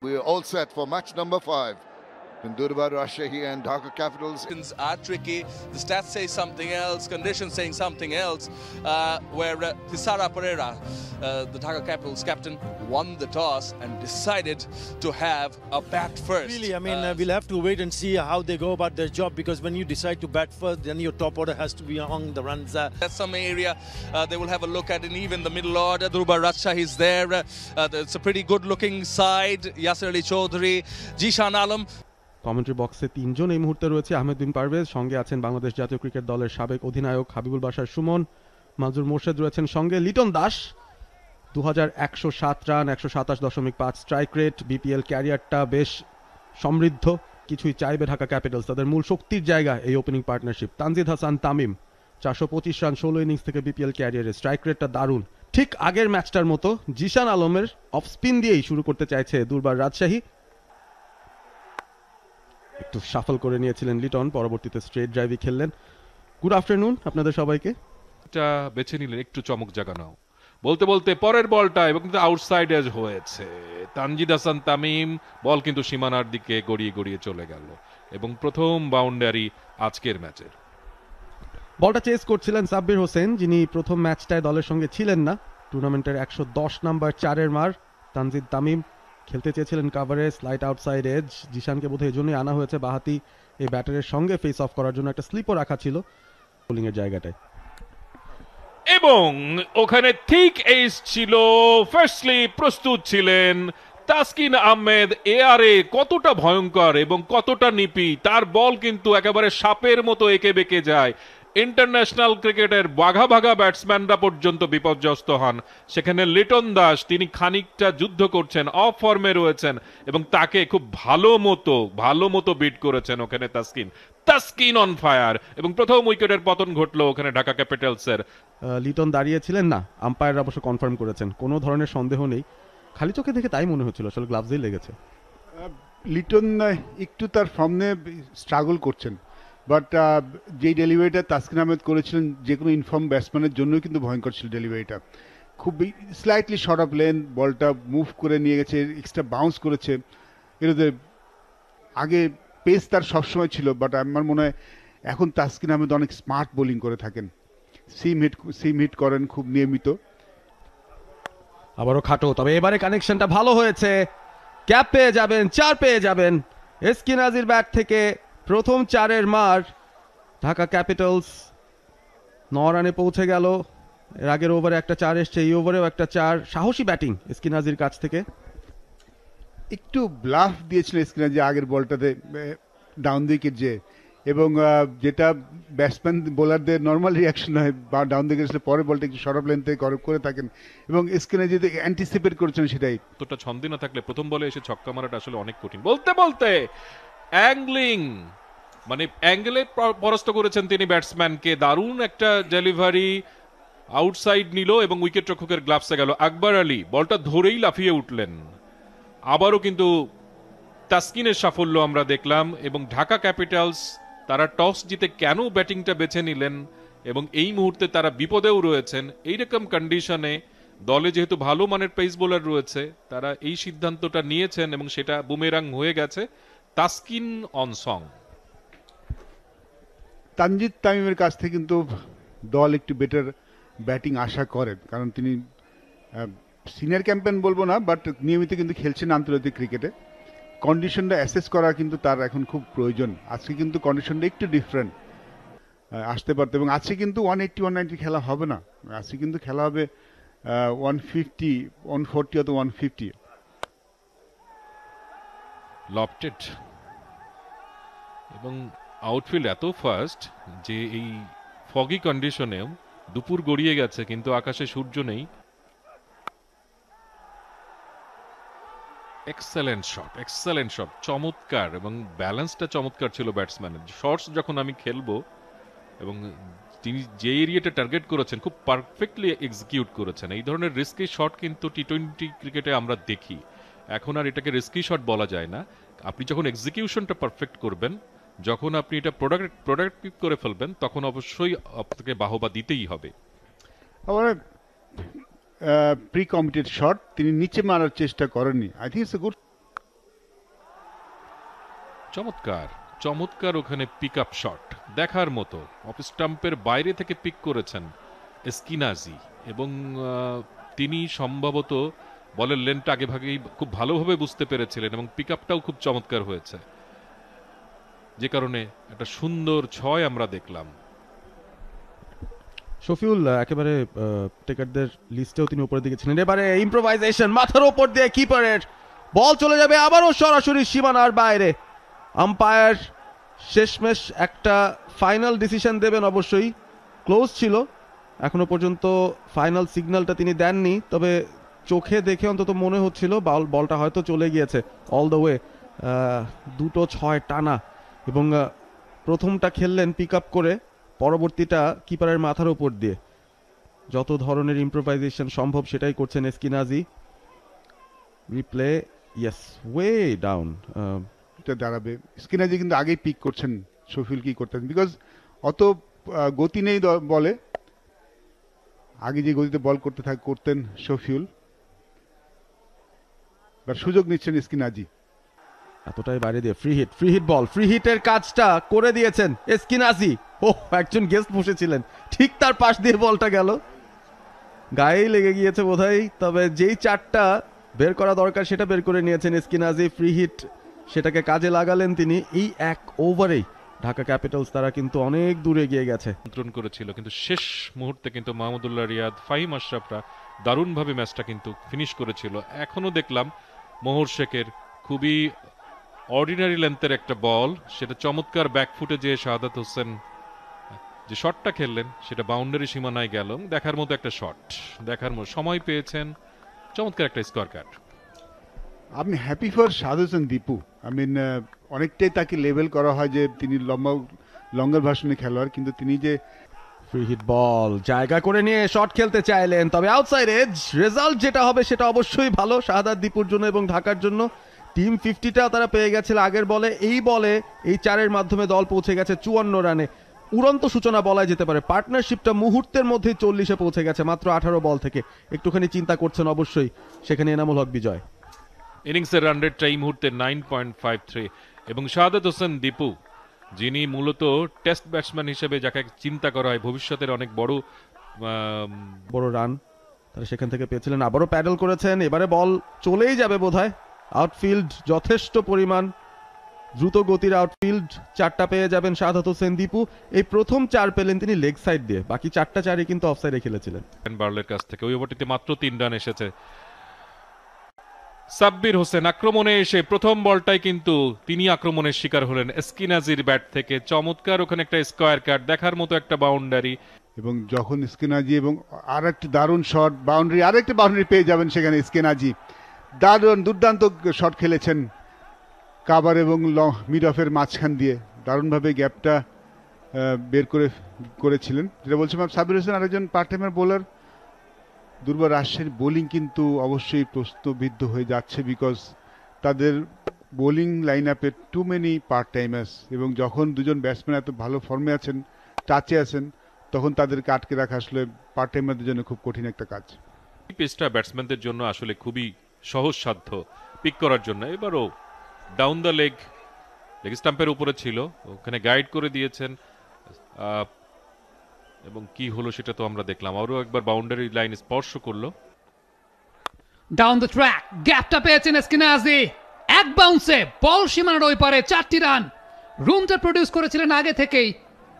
We're all set for match number 5. Durbar Rajshahi and Dhaka Capitals are tricky. The stats say something else, conditions saying something else. Where Thisara Pereira, the Dhaka Capitals captain, won the toss and decided to have a bat first. Really, I mean, we'll have to wait and see how they go about their job, because when you decide to bat first, then your top order has to be on the runs. That's some area they will have a look at, and even the middle order. Durbar Rajshahi is there. It's a pretty good-looking side. Yasir Ali Chaudhary, Jishan Alam. Commentary বক্সে তিনজন এই মুহূর্তে রয়েছে। আহমেদ বিন পারভেজ, সঙ্গে আছেন বাংলাদেশ জাতীয় cricket দলের সাবেক অধিনায়ক হাবিবুল বাশার সুমন, মাজুর মোর্শেদ রয়েছেন সঙ্গে, Liton Das 2107 run, 127.5 strike rate. BPL ক্যারিয়ারটা বেশ সমৃদ্ধ, কিছুই চাইবে ঢাকা ক্যাপিটালস, তাদের মূল শক্তির জায়গা এই opening partnership. Tanzid Hasan Tamim 425 run 16 innings থেকে বিপিএল ক্যারিয়ারে, স্ট্রাইক রেটটা দারুণ। ঠিক আগের ম্যাচটার মতো জিশান আলমের অফ স্পিন দিয়েই শুরু করতে চাইছে দুর্বার রাজশাহী। একটু শাফল করে নিয়েছিলেন লিটন, পরবর্তীতে স্ট্রেট ড্রাইভই খেললেন। গুড আফটারনুন আপনাদের সবাইকে। এটা বেছে নিলেন একটু চমক জাগানো বলতে বলতে পরের বলটা, এবং কিন্তু আউটসাইড এজ হয়েছে। তানজিদ হাসান তামিম বল কিন্তু সীমানার দিকে গড়িয়ে গড়িয়ে চলে গেল, এবং প্রথম বাউন্ডারি আজকের ম্যাচের। বলটা চেস করছিলেন সাব্বির হোসেন, যিনি প্রথম ম্যাচটায় দলের সঙ্গে ছিলেন না। টুর্নামেন্টের 110 নাম্বার 4-এর মার তানজিদ তামিম খেলতে চেয়েছিলেন কাভারে, স্লাইট আউটসাইড এজ। জিশানকে বোধহয় এজন্যই আনা হয়েছে বাহাতি এই ব্যাটারের সঙ্গে ফেস অফ করার জন্য, একটা স্লিপও রাখা ছিল বোলিং এর জায়গাটায়। এবং ওখানে ঠিক এইস ছিল, ফার্স্টলি প্রস্তুত ছিলেন তাসকিন আহমেদ। এআরে কতটা ভয়ঙ্কর এবং কতটা নিপি, তার বল কিন্তু একেবারে সাপের মতো এঁকে বেঁকে যায়। ইন্টারন্যাশনাল ক্রিকেটের বাঘা বাঘা ব্যাটসম্যানরা পর্যন্ত বিপর্যস্ত হন। সেখানে লিটন দাস, তিনি খানিকটা যুদ্ধ করছেন, অফ ফর্মে রয়েছেন, এবং তাকে খুব ভালো মতো বিট করেছেন ওখানে তাসকিন অন ফায়ার, এবং প্রথম উইকেটের পতন ঘটলো ওখানে ঢাকা ক্যাপিটালসের। লিটন দাঁড়িয়েছিলেন না, আম্পায়ার অবশ্য কনফার্ম করেছেন, কোনো ধরনের সন্দেহ নেই। খালি চোখে দেখে তাই মনে হচ্ছিল, আসলে গ্লাভসই লেগেছে। লিটন একটু তার ফর্মে স্ট্রাগল করছেন, বাট যেই ডেলিভারিটা তাসকিন আহমেদ করেছিলেন, যে কোনো ইনফর্ম ব্যাটসম্যানের জন্যই কিন্তু ভয়ঙ্কর ছিল ডেলিভারিটা। খুব স্লাইটলি শর্ট অফ লেন, বলটা মুভ করে নিয়ে গেছে, এক্সট্রা বাউন্স করেছে। এটাতে আগে পেস তার সবসময় ছিল, বাট আমার মনে হয় এখন তাসকিন আহমেদ অনেক স্মার্ট বোলিং করে থাকেন, সিম হিট করেন খুব নিয়মিত। আবারও খাটো, তবে এবারে কানেকশনটা ভালো হয়েছে। ক্যাপ পেয়ে যাবেন, 4 পেয়ে যাবেন। এসকিনাজির ব্যাট থেকে প্রথম 4-এর মার ঢাকা ক্যাপিটালস 9 রানে পৌঁছে গেল। এর আগের ওভারে একটা 4 এসছে, এই ওভারেও একটা 4। সাহসী ব্যাটিং এসকিনাজির কাছ থেকে। একটু ব্লাফ দিয়েছিল এসকিনাজি আগের বলটাতে ডাউন উইকেট যে, এবং যেটা ব্যাটসম্যান বোলারদের নর্মাল রিয়াকশন হয়, বা ডাউন দিকে আসলে পরের বলটা একটু শর্ট অফ লেন থেকে করে থাকেন, এবং এসকিনাজি অ্যান্টিসিপেট করেছেন সেটাই। তোটা ছন্দে না থাকলে প্রথম বলে এসে ছক্কা মারাটা আসলে অনেক কঠিন। বলতে বলতে অ্যাঙ্গলিং, মানে অ্যাঙ্গেলে পরাস্ত করেছেন তিনি ব্যাটসম্যানকে। দারুণ একটা ডেলিভারি, আউটসাইড নিল এবং উইকেট রক্ষকের গ্লাভসে গেল। আকবর আলী বলটা ধরেই লাফিয়ে উঠলেন। আবারও কিন্তু তাসকিনের সাফল্য আমরা দেখলাম, এবং ঢাকা ক্যাপিটালস তারা টস জিতে কেন ব্যাটিংটা বেছে নিলেন, এবং এই মুহূর্তে তারা বিপদেও রয়েছেন। এইরকম কন্ডিশনে দলে যেহেতু ভালো মানের পেস বোলার রয়েছে, তারা এই সিদ্ধান্তটা নিয়েছেন, এবং সেটা বুমেরাং হয়ে গেছে। Taskin on song. তানজিদ তামিমের কাছ থেকে কিন্তু দল একটু বেটার ব্যাটিং আশা করেন, কারণ তিনি সিনিয়র ক্যাম্পেন বলবো না, বাট নিয়মিত কিন্তু খেলছেন আন্তর্জাতিক ক্রিকেটে। কন্ডিশনটা অ্যাসেস করা কিন্তু তার এখন খুব প্রয়োজন। আজকে কিন্তু কন্ডিশনটা একটু ডিফারেন্ট আসতে পারতো, এবং আজকে কিন্তু 180 190 খেলা হবে না, আজকে কিন্তু খেলা হবে 150 140 অথবা 150। লফটেড, এবং আউটফিল্ড এত ফাস্ট যে এই ফগি কন্ডিশনেও দুপুর গড়িয়ে গেছে কিন্তু আকাশে সূর্য নেই। এক্সেলেন্ট শট, চমৎকার, এবং ব্যালেন্সটা চমৎকার ছিল ব্যাটসম্যানের। শটস যখন আমি খেলবো, এবং তিনি যে এরিয়াটা টার্গেট করেছেন খুব পারফেক্টলি এক্সিকিউট করেছেন। এই ধরনের রিস্কি শট কিন্তু টি20 ক্রিকেটে আমরা দেখি। এখন আর এটাকে রিস্কি শট বলা যায় না। আপনি যখন এক্সিকিউশনটা পারফেক্ট করবেন, যখন আপনি এটা প্রোডাক্টিভ করে ফেলবেন, তখন অবশ্যই আপনাকে বাহবা দিতেই হবে। আবার প্রি কমিটেড শট তিনি নিচে মারার চেষ্টা করেননি। I think it's a good চমৎকার চমৎকার ওখানে পিক আপ শট দেখার মতো। অফ স্টাম্পের বাইরে থেকে পিক করেছেন এসকিনাজি এবং তিনি সম্ভবত বলের লেনটা আগে ভাগেই খুব ভালোভাবে বুঝতে পেরেছিলেন এবং পিক আপটাও খুব চমৎকার হয়েছে, যে কারণে একটা সুন্দর 6 আমরা দেখলাম। শফিউল একেবারে টেকারদের লিস্টেও তিনি উপরের দিকে ছিলেন। এবারে ইম্প্রোভাইজেশন, মাথার ওপর দিয়ে কিপারের বল চলে যাবে আবারও সরাসরি সীমানার বাইরে। আম্পায়ার শেষমেশ একটা ফাইনাল ডিসিশন দেবেন, অবশ্যই ক্লোজ ছিল, এখনো পর্যন্ত ফাইনাল সিগন্যালটা তিনি দেননি, তবে চোখে দেখে অন্তত মনে হচ্ছিল বলটা হয়তো চলে গিয়েছে অল দ্য ওয়ে। 2-6 টানা এবং প্রথমটা খেললেন পিক আপ করে, পরবর্তীটা কিপারের মাথার উপর দিয়ে। যত ধরনের ইম্প্রোভাইজেশন সম্ভব সেটাই করছেন এসকিনাজি। রিপ্লে, ইয়েস, ওয়ে ডাউন দাঁড়াবে। স্কিনাজি কিন্তু আগেই পিক করছেন শফিউল কি করতেন, বিকজ অত গতি নেই বলে, আগে যে গতিতে বল করতেন শফিউল, সুযোগ নিচ্ছেন স্কিনাজি। এতটাই বাইরে দিয়ে ফ্রি হিট বল, ফ্রি হিটের কাজটা করে দিয়েছেন এসকিনাজি। একজন গেস্ট বসেছিলেন, ঠিক তার পাশ দিয়ে বলটা গেল, গায়েই লেগে গিয়েছে বোধহয়, তবে যেই চারটা বের করা দরকার সেটা বের করে নিয়েছেন এসকিনাজি। ফ্রি হিট সেটাকে কাজে লাগালেন তিনি। এই এক ওভারেই ঢাকা ক্যাপিটালস তারা কিন্তু অনেক দূরে এগিয়ে গেছে, নিয়ন্ত্রণ করেছিল, কিন্তু শেষ মুহূর্তে কিন্তু মাহমুদুল্লাহ রিয়াদ, ফাহিম আশরাফরা দারুণভাবে ম্যাচটা কিন্তু ফিনিশ করেছিল। এখনো দেখলাম মোহর শেখের খুবই অর্ডিনারি লেন্থের একটা বল, সেটা চমৎকার ব্যাকফুটে যে শাহাদাত হোসেন যে শটটা খেললেন সেটা বাউন্ডারি সীমানায় গেল। দেখার মতো একটা শট, দেখার মতো সময় পেয়েছেন, চমৎকার একটা স্কোর কার্ড। আপনি হ্যাপি ফর শাহাদাত হোসেন দীপু। অনেকটাই তাকে লেভেল করা হয় যে তিনি লঙ্গার ভার্সনে খেলোয়াড়, কিন্তু তিনি যে ফ্রি হিট বল জায়গা করে নিয়ে শট খেলতে চাইলেন, তবে আউটসাইড এজ। রেজাল্ট যেটা হবে সেটা অবশ্যই ভালো শাহাদাত দীপুর জন্য এবং ঢাকার জন্য। টিম 50টা তারা পেয়ে গেছিল আগের বলে, এই বলে এই 4-এর মাধ্যমে দল পৌঁছে গেছে 54 রানে। উড়ন্ত সূচনা বলা যেতে পারে। পার্টনারশিপটা মুহূর্তের মধ্যে 40-এ পৌঁছে গেছে মাত্র 18 বল থেকে। একটুখানি চিন্তা করছেন অবশ্যই সেখানে এনামুল হক বিজয়। ইনিংসের রান রেটটা এই মুহূর্তে 9.53 এবং শাহাদাত হোসেন দীপু, যিনি মূলত টেস্ট ব্যাটসম্যান হিসেবে যাকে চিন্তা করা হয় ভবিষ্যতের অনেক বড় রান তারা সেখান থেকে পেয়েছিলেন, আবারও প্যাডেল করেছেন। এবারে বল চলেই যাবে বোধহয়। আউটফিল্ড যথেষ্ট পরিমাণ দ্রুত গতির আউটফিল্ড, 4টা পেয়ে যাবেন শাহাদাত হোসেন দীপু। এই প্রথম 4 পেলেন তিনি লেগ সাইড দিয়ে, বাকি 4টা 4ই কিন্তু অফসাইডে খেলেছিলেন। বার্লের কাছ থেকে ওই ওভারটিতে মাত্র 3 রান এসেছে। সাব্বির হোসেন আক্রমণে এসে প্রথম বলটাই কিন্তু তিনি আক্রমণের শিকার হলেন এসকিনাজির ব্যাট থেকে। চমৎকার ওখানে একটা স্কোয়ার কাট, দেখার মতো একটা বাউন্ডারি, এবং যখন স্কিনাজি এবং আর একটা দারুণ শট বাউন্ডারি, আরেকটা বাউন্ডারি পেয়ে যাবেন সেখানে স্কিনাজি। দুর্দান্ত শট খেলেছেন কাভার এবং মিড অফের মাঝখান দিয়ে, দারুণভাবে গ্যাপটা বের করেছিলেন। যেটা বলছিলাম, সাব্বির হোসেন আরেকজন পার্ট টাইমার বোলার। দুর্বার রাজশাহীর বোলিং কিন্তু অবশ্যই প্রশ্নবিদ্ধ হয়ে যাচ্ছে, বিকজ তাদের বোলিং লাইন আপে টু মেনি পার্ট টাইমার্স, এবং যখন দুজন ব্যাটসম্যান এত ভালো ফর্মে আছেন, টাচে আছেন, তখন তাদেরকে আটকে রাখা আসলে পার্ট টাইমারদের জন্য খুব কঠিন একটা কাজ। পেসটা ব্যাটসম্যানদের জন্য আসলে খুবই সহজসাধ্য পিক করার জন্য। এবারও ডাউন দ্য লেগ স্টাম্পের উপরে ছিল, ওখানে গাইড করে দিয়েছেন, এবং কি হলো সেটা তো আমরা দেখলাম। আরও একবার বাউন্ডারি লাইন স্পর্শ করলো। ডাউন দ্য ট্র্যাক গ্যাপটা পেয়েছেন এসকিনাজি, এক বাউন্সে বল সীমানার ওই পারে 4টি রান। রুমটা প্রডিউস করেছিলেন আগে থেকেই।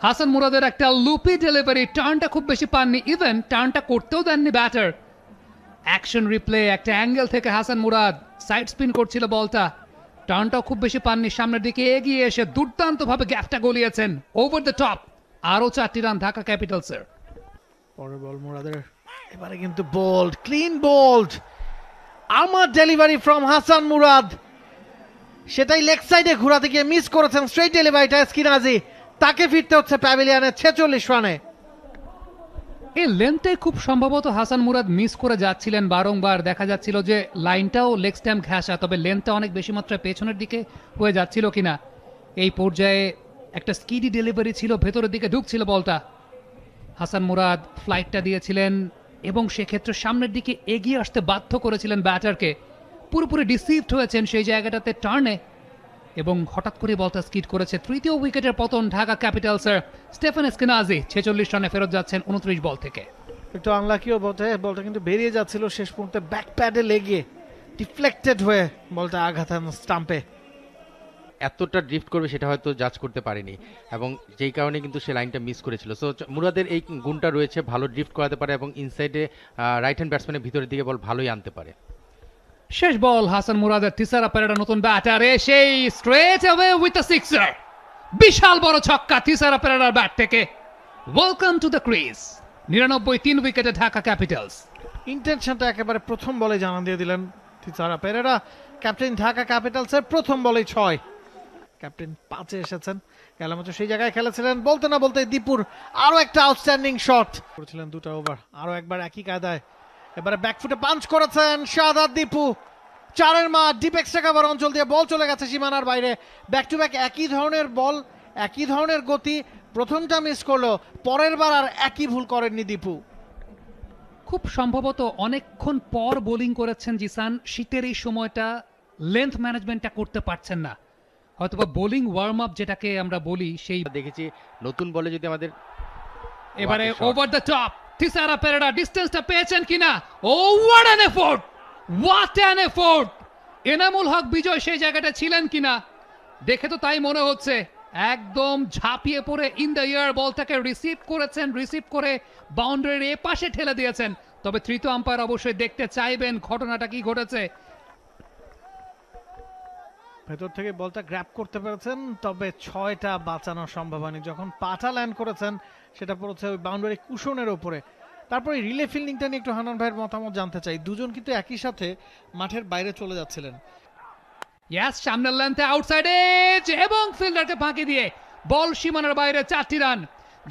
হাসান মুরাদের একটা লুপি ডেলিভারি, টার্নটা খুব বেশি পাননি, ইভেন টার্নটা করতেও দেননি ব্যাটার। অ্যাকশন রিপ্লে, একটা অ্যাঙ্গেল থেকে হাসান মুরাদ সাইড স্পিন করছিল বলটা, টার্নটাও খুব বেশি পাননি, সামনের দিকে এগিয়ে এসে দুর্দান্তভাবে গ্যাপটা গলিয়েছেন ওভার দ্য টপ। আরো 4টি রান ঢাকা ক্যাপিটালসের। পরের বল মুরাদের, এবারে কিন্তু বোল্ড, ক্লিন বোল্ড। আমার ডেলিভারি ফ্রম হাসান মুরাদ, সেটাই লেগ সাইডে ঘোরাতে গিয়ে মিস করেছেন স্ট্রেট ডেলিভারিটা এসকিনাজি। তাকে ফিরতে হচ্ছে প্যাভিলিয়নে 46 রানে। এই লেন্থটাই খুব সম্ভবত হাসান মুরাদ মিস করে যাচ্ছিলেন বারংবার। দেখা যাচ্ছিল যে লাইনটাও লেগ স্ট্যাম্প ঘেঁষা, তবে লেন্থটা অনেক বেশি মাত্রায় পেছনের দিকে হয়ে যাচ্ছিল কিনা। এই পর্যায়ে একটা স্কিডি ডেলিভারি ছিল, ভেতরের দিকে ঢুকছিল বলটা। হাসান মুরাদ ফ্লাইটটা দিয়েছিলেন এবং সেক্ষেত্রে সামনের দিকে এগিয়ে আসতে বাধ্য করেছিলেন ব্যাটারকে। পুরোপুরি ডিসিভড হয়েছেন সেই জায়গাটাতে টার্নে। এবং হঠাৎ করে বলটা স্কিড করেছে। তৃতীয় উইকেটের পতন ঢাকা ক্যাপিটালসের। স্টেফেন এসকেনাজি 46 রানে ফেরত যাচ্ছেন 29 বল থেকে। একটু আনলাকিও বটে, বলটা কিন্তু বেরিয়ে যাচ্ছিল, শেষ মুহূর্তে ব্যাক প্যাডে লেগে ডিফ্লেক্টেড হয়ে বলটা আঘাত হান স্টাম্পে। এতটা ড্রিফট করবে সেটা হয়তো জাজ করতে পারেনি এবং যেই কারণে কিন্তু সে লাইনটা মিস করেছিল। সো মুরাদের এই গুণটা রয়েছে, ভালো ড্রিফট করাতে পারে এবং ইনসাইডে রাইট হ্যান্ড ব্যাটসম্যানের ভিতরের দিকে বল ভালোই আনতে পারে। শেষ বল হাসান মুরাদের। থিসারা পেরেরা নতুন ব্যাটারে সেই straight away with a sixer. বিশাল বড় ছক্কা থিসারা পেরেরার ব্যাট থেকে। Welcome to the crease. 99 3 উইকেটে ঢাকা ক্যাপিটালস। ইন্টেনশনটা একেবারে প্রথম বলে জানান দিয়ে দিলেন থিসারা পেরেরা। ক্যাপ্টেন ঢাকা ক্যাপিটালসের প্রথম বলেই 6। ক্যাপ্টেন 5-এ এসেছেন, গেল ম্যাচে সেই জায়গায় খেলেছিলেন। বলতে না বলতে দীপুর আরো একটা আউটস্ট্যান্ডিং শট করেছিলেন, 2টা ওভার। আরো একবার একই কায়দায় এবারে ব্যাকফুটে পাঞ্চ করেছেন শাহাদাত দীপু। 4-এর মাঠ, ডিপ এক্সট্রা কভার অঞ্চল দিয়ে বল চলে গেছে সীমানার বাইরে। ব্যাক টু ব্যাক একই ধরনের বল, একই ধরনের গতি। প্রথমটা মিস করলো, পরের বার আর একই ভুল করেননি দীপু। খুব সম্ভবত অনেকক্ষণ পর বোলিং করেছেন জিসান। শীতের এই সময়টা লেন্থ ম্যানেজমেন্টটা করতে পারছেন না, হয়তোবা বোলিং ওয়ার্ম আপ যেটাকে আমরা বলি সেই। দেখেছি নতুন বলে যদি আমাদের এবারে over the top Thisara Perera ডিস্টেন্সটা পেয়েছেন কিনা। Oh what an effort, what an effort. Enamul Haque Bijoy সেই জায়গাটা ছিলেন কিনা, দেখে তো তাই মনে হচ্ছে। একদম ঝাঁপিয়ে পড়ে ইন দ্য এয়ার বলটাকে রিসিভ করেছেন, রিসিভ করে বাউন্ডারির এ পাশে ঠেলে দিয়েছেন। তবে তৃতীয় আম্পায়ার অবশ্যই দেখতে চাইবেন ঘটনাটা কি ঘটেছে। ভেতর থেকে বলটা গ্র্যাব করতে পেরেছেন, তবে 6টা বাঁচানো সম্ভব হয়নি। যখন পাটা ল্যান্ড করেছেন সেটা পড়েছে ওই বাউন্ডারি কুশনের ওপরে। তারপরে রিলে ফিল্ডিংটা নিয়ে একটু হানান ভাইয়ের মতামত জানতে চাই। দুজন কিন্তু একই সাথে মাঠের বাইরে চলে যাচ্ছিলেন। ইয়াস, সামনের লেন্থে আউটসাইড এজ এবং ফিল্ডারকে ফাঁকি দিয়ে বল সীমানার বাইরে 4টি রান।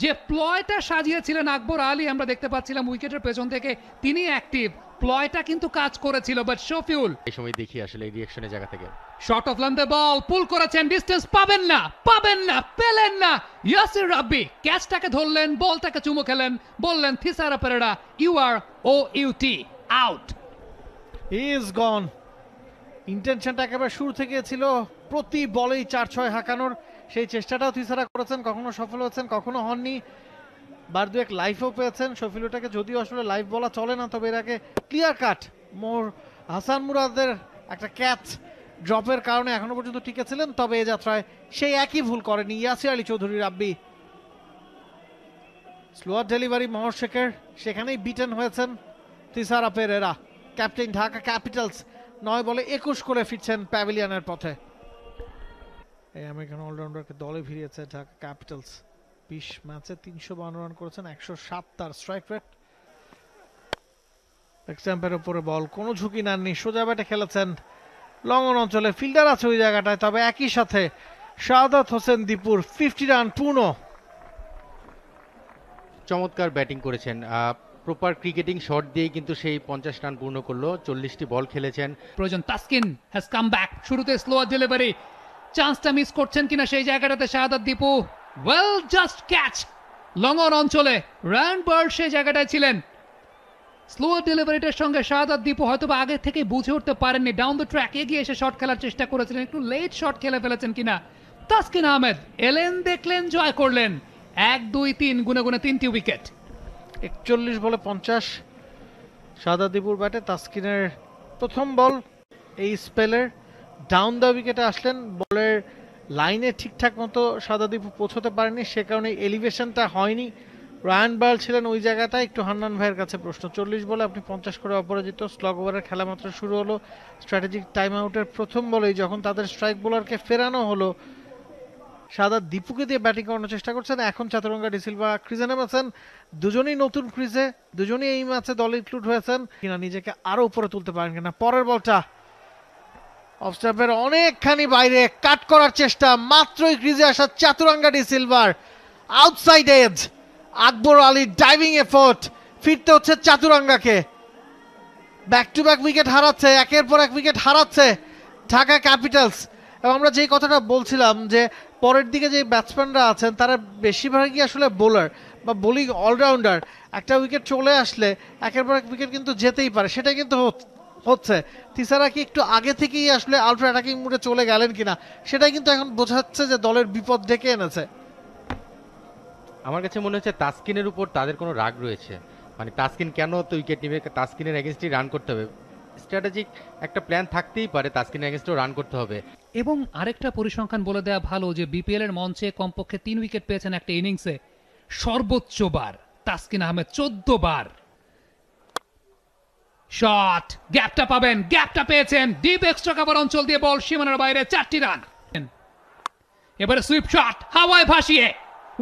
যে প্লয়টা সাজিয়েছিলেন আকবর আলী, আমরা দেখতে পাচ্ছিলাম উইকেটের পেছন থেকে তিনি অ্যাক্টিভ, প্লয়টা কিন্তু কাজ করেছিল। বাট শফিউল এই সময় দেখি আসলে এই রিঅ্যাকশনের জায়গা থেকে শর্ট অফ লেন্থে বল পুল করেছেন, ডিস্টেন্স পাবেন না, পাবেন না, পেলেন না। ইয়াসির রাব্বি ক্যাচটাকে ধরলেন, বলটাকে চুমু খেলেন, বললেন Thisara Perera you are OUT out. He is gone. ইন্টেনশনটা একেবারে শুরু থেকে ছিল প্রতি বলেই 4-6 হাঁকানোর। সেই চেষ্টাটাও থিসারা করেছেন, কখনো সফল হয়েছেন, কখনো হননি। বার দুয়েক লাইফও পেয়েছেন। শফিলুটাকে যদিও আসলে লাইফ বলা চলে না, তবে এর আগে ক্লিয়ার কাট হাসান মুরাদের একটা ক্যাচ ড্রপের কারণে এখনো পর্যন্ত টিকেছিলেন। তবে এ যাত্রায় সেই একই ভুল করেনি ইয়াসির আলী চৌধুরী রাব্বি। স্লোয়ার ডেলিভারি মহর শেখের, সেখানেই বিটেন হয়েছেন থিসারা পেরেরা। ক্যাপ্টেন ঢাকা ক্যাপিটালস 9 বলে 21 করে ফিরছেন প্যাভিলিয়নের পথে। এই আমেরিকান অলরাউন্ডারকে দলে ভিড়িয়েছে ঢাকা ক্যাপিটালস। 20 ম্যাচে 352 রান করেছেন, 107 তার স্ট্রাইক রেট। স্ট্যাম্পের উপরে বল, কোনো ঝুঁকি নেননি, সোজা ব্যাটে খেলেছেন। লং অন অঞ্চলে ফিল্ডার আছে ওই জায়গাটায়, তবে একই সাথে শাহাদাত হোসেন দীপুর 50 রান পূর্ণ। চমৎকার ব্যাটিং করেছেন, প্রপার ক্রিকেটিং শট দিয়ে কিন্তু সেই 50 রান পূর্ণ করলো। 40টি বল খেলেছেন। প্রয়োজন তাসকিন হ্যাজ কাম ব্যাক। শুরুতে স্লোয়ার ডেলিভারি, চান্সটা মিস করছেন কিনা সেই জায়গাটাতে Shahadat Dipu. Well just catch long on অঞ্চলে। রান বার্ড সেই জায়গাটায় ছিলেন। স্লোয়ার ডেলিভারিটার সঙ্গে শাহাদাত দীপু হয়তো আগে থেকে বুঝে উঠতে পারেননি। ডাউন দ্য ট্র্যাক এগিয়ে এসে শট খেলার চেষ্টা করেছিলেন, একটু লেট শট খেলে ফেলেছেন কিনা। তাসকিন আহমেদ এলেন, দেখলেন, জয় করলেন। 1 2 3 গুনে গুনে 3টি উইকেট। 41 বলে 50 শাহাদাত দীপুর ব্যাটে। তাসকিনের প্রথম বল এই স্পেলের। ডাউন দ্য উইকেটে আসলেন, বলের লাইনে ঠিকঠাক মতো শাহাদাত দীপু পৌঁছতে পারেনি, সে কারণে এলিভেশনটা হয়নি। রায়ান বার্ল ছিলেন ওই জায়গাটায়। একটু হান্নান ভাইয়ের কাছে প্রশ্ন, 40 বলে আপনি 50 করে অপরাজিত। স্লগ ওভারের খেলা মাত্র শুরু হলো। স্ট্র্যাটেজিক টাইম আউটের প্রথম বলেই যখন তাদের স্ট্রাইক বোলারকে ফেরানো হলো, শাহাদাত দীপুকে দিয়ে ব্যাটিং করানোর চেষ্টা করছেন। এখন চাতুরঙ্গা ডিসিলভা ক্রিজে নেমেছেন। দুজনেই নতুন ক্রিজে, দুজনেই এই ম্যাচে দলে ইনক্লুড হয়েছেন কিনা, নিজেকে আরো উপরে তুলতে পারেন কিনা। পরের বলটা অফ স্টাম্পের অনেকখানি বাইরে, কাট করার চেষ্টা, মাত্রই ক্রিজে আসা চাতুরঙ্গা ডিসিলভার। Outside age, Akbar Ali diving effort, ফিরতে হচ্ছে চাতুরাঙ্গাকে। ব্যাক টু ব্যাক উইকেট হারাচ্ছে, একের পর এক উইকেট হারাচ্ছে ঢাকা ক্যাপিটালস। এবং আমরা যেই কথাটা বলছিলাম যে পরের দিকে যে ব্যাটসম্যানরা আছেন তারা বেশিরভাগই আসলে বোলার বা বোলিং অলরাউন্ডার। একটা উইকেট চলে আসলে একের পর এক উইকেট কিন্তু যেতেই পারে, সেটা কিন্তু হচ্ছে। তিসারা কি একটু আগে থেকেই আসলে আলট্রা অ্যাটাকিং মোডে চলে গেলেন কিনা সেটাই কিন্তু এখন বোঝাচ্ছে যে দলের বিপদ ডেকে এনেছে। আমার কাছে মনে হচ্ছে তাসকিনের উপর তাদের কোনো রাগ রয়েছে, মানে তাসকিন কেন তো উইকেট নিবে, তাসকিনের এগেনস্টই রান করতে হবে। স্ট্র্যাটেজিক একটা প্ল্যান থাকতেই পারে, তাসকিনের এগেনস্টও রান করতে হবে। এবং আরেকটা পরিসংখ্যান বলে দেওয়া ভালো যে বিপিএল এর মঞ্চে কমপক্ষে 3 উইকেট পেয়েছেন একটা ইনিংসে, সর্বোচ্চ বার তাসকিন আহমেদ 14 বার। শট, গ্যাপটা পাবেন, গ্যাপটা পেয়েছেন, ডিপ এক্সট্রা কভার অঞ্চল দিয়ে বল সীমানার বাইরে, 4টি রান। এবারে সুইপ শট হাওয়ায় ভাসিয়ে,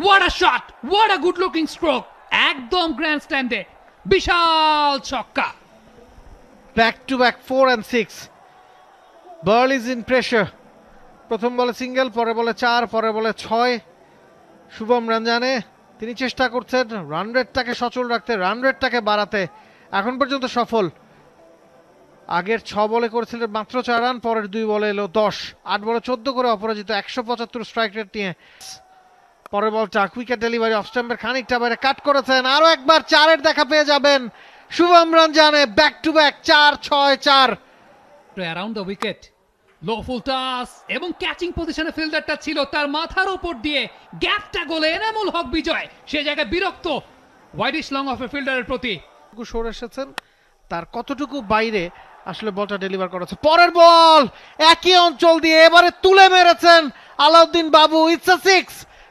what a shot, what a good looking stroke, একদম গ্র্যান্ড স্ট্যান্ডে বিশাল ছক্কা। Back to back 4 and 6, Burl is in pressure. প্রথম বলে সিঙ্গেল, পরে বলে 4, পরে বলে 6। শুভম রঞ্জানে তিনি চেষ্টা করছেন রান রেটটাকে সচল রাখতে, রান রেটটাকে বাড়াতে, এখন পর্যন্ত সফল। আগের 6 বলে করেছিলেন মাত্র 4 রান, পরের 2 বলে এলো 10, 8 বলে 14 করে অপরাজিত, 175 স্ট্রাইক রেট নিয়ে। পরের বলটা কুইকেট ডেলিভারি অফ স্টাম্পের খানিকটা বাইরে কাট করেছেন, আরো একবার 4-এর দেখা পেয়ে যাবেন Shubham Ranjane. Back to back 4-6-4 around the wicket, low full toss এবং ক্যাচিং পজিশনে ফিল্ডারটা ছিল তার মাথার উপর দিয়ে, গ্যাপটা গোলে এনামুল হক বিজয় সে জায়গায় বিরক্ত ওয়াইডিশ লং অফ এ ফিল্ডারের প্রতি। সরে এসেছেন, তার কতটুকু বাইরে আসলে বলটা ডেলিভার করেছে। পরের বল একই অঞ্চল দিয়ে এবারে তুলে মেরেছেন আলাউদ্দিন বাবু, ইটস আ 6।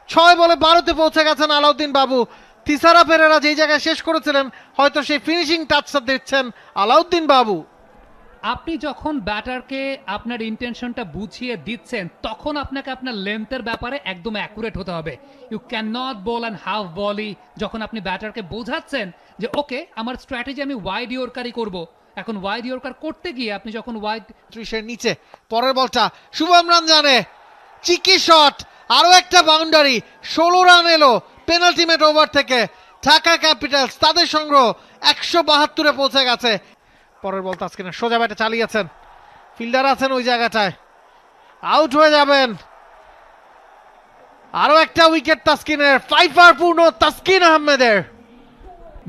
6 বলে 12তে পৌঁছে গেছেন আলাউদ্দিন বাবু। তিসারা পেরেরা যেই জায়গায় শেষ করেছিলেন হয়তো সেই ফিনিশিং টাচটা দিচ্ছেন আলাউদ্দিন বাবু। আপনি যখন ব্যাটারকে আপনার ইন্টেনশনটা বুঝিয়ে দিচ্ছেন তখন আপনাকে আপনার লেন্থের ব্যাপারে একদম অ্যাকুরেট হতে হবে। You can not bowl and half বলই। যখন আপনি ব্যাটারকে বোঝাচ্ছেন যে ওকে আমার স্ট্র্যাটেজি আমি ওয়াইড ইয়র্কারই করব, এখন ওয়াইড ইয়র্কার করতে গিয়ে আপনি যখন ওয়াইড 30-এর নিচে, পরের বলটা শুভম রঞ্জানে চিকি শট, আরো একটা বাউন্ডারি, 16 রান এলো পেনাল্টিমেট ওভার থেকে। ঢাকা ক্যাপিটালস তাদের সংগ্রহ 172-এ পৌঁছে গেছে। পরের বল তাসকিনের সোজা ব্যাটে চালিয়েছেন, ফিল্ডার আছেন ওই জায়গাটায়, আউট হয়ে যাবেন। আরো একটা উইকেট তাসকিনের, 5 পূর্ণ তাসকিন আহমেদের।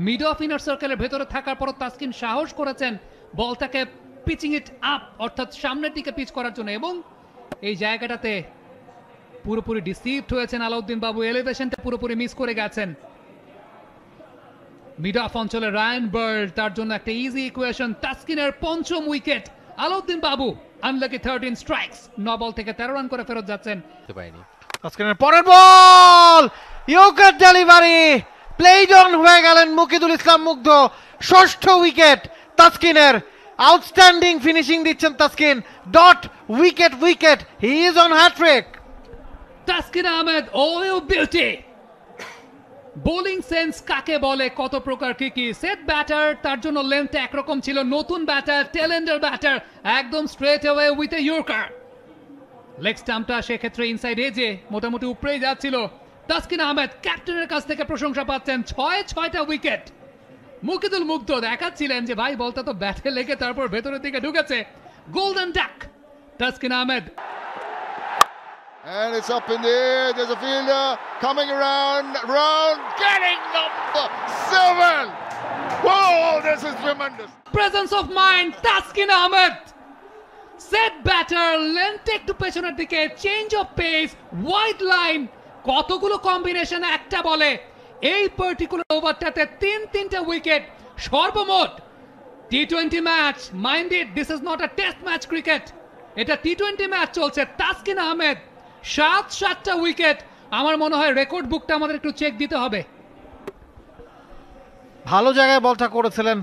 মিড অফ ইনার সার্কেলের ভেতরে থাকার পর তাসকিন সাহস করেছেন বলটাকে পিচিং ইট আপ, অর্থাৎ সামনের দিকে পিচ করার জন্য, এবং এই জায়গাটাতে পুরোপুরি ডিসিভড হয়েছেন আলাউদ্দিন বাবু, এলিভেশনটা পুরোপুরি মিস করে গেছেন। মিড অফ অঞ্চলে রায়ান বার্ড, তার জন্য একটা ইজি ইকুয়েশন, তাসকিনের 5ম উইকেট, আলাউদ্দিন বাবু আনলাকি 13 স্ট্রাইকস, 9 বল থেকে 13 রান করে ফেরত যাচ্ছেন। তাসকিনের পরের ball yorker delivery, played on হয়ে গেলেন মুকিদুল ইসলাম মুগ্ধ। 6ষ্ঠ উইকেট তাসকিনের, আউটস্ট্যান্ডিং ফিনিশিং দিচ্ছেন Taskin, dot wicket wicket, he is on hattrick. Taskin Ahmed, oh you beauty. Bowling sense কাকে বলে, কত প্রকার কি কি। সেট ব্যাটার, তার জন্য লেন্থ একরকম ছিল, নতুন ব্যাটার, টেলেন্ডার ব্যাটার, একদম straight away with a yorker. Leg স্টাম্পটা সেক্ষেত্রে ইনসাইড এজে মোটামুটি উপরেই যাচ্ছিল। তাসকিন আহমেদ ক্যাপ্টেনের কাছ থেকে প্রশংসা পাচ্ছেন, 6টা উইকেট। মুকিদুল মুগ্ধ দেখাচ্ছিলেন যে ভাই বলটা তো ব্যাটে লেগে তারপর ভেতরের দিকে ঢুকেছে। Golden duck Taskin Ahmed. And it's up in the air. There's a fielder coming around, getting number 7. Whoa, this is tremendous. Presence of mind, Taskin Ahmed. Set batter, length একটু পেছনের দিকে, change of pace, wide line, কতগুলো combination একটা বলে। এই particular ওভারটাতে 3টা wicket, সর্বমোট T20 match. Minded, this is not a test match cricket, এটা টি20 ম্যাচ চলছে। তাসকিন আহমেদ 7টা উইকেট, আমার মনে হয় রেকর্ড বুকটা আমাদের একটু চেক দিতে হবে। ভালো জায়গায় বলটা করেছিলেন,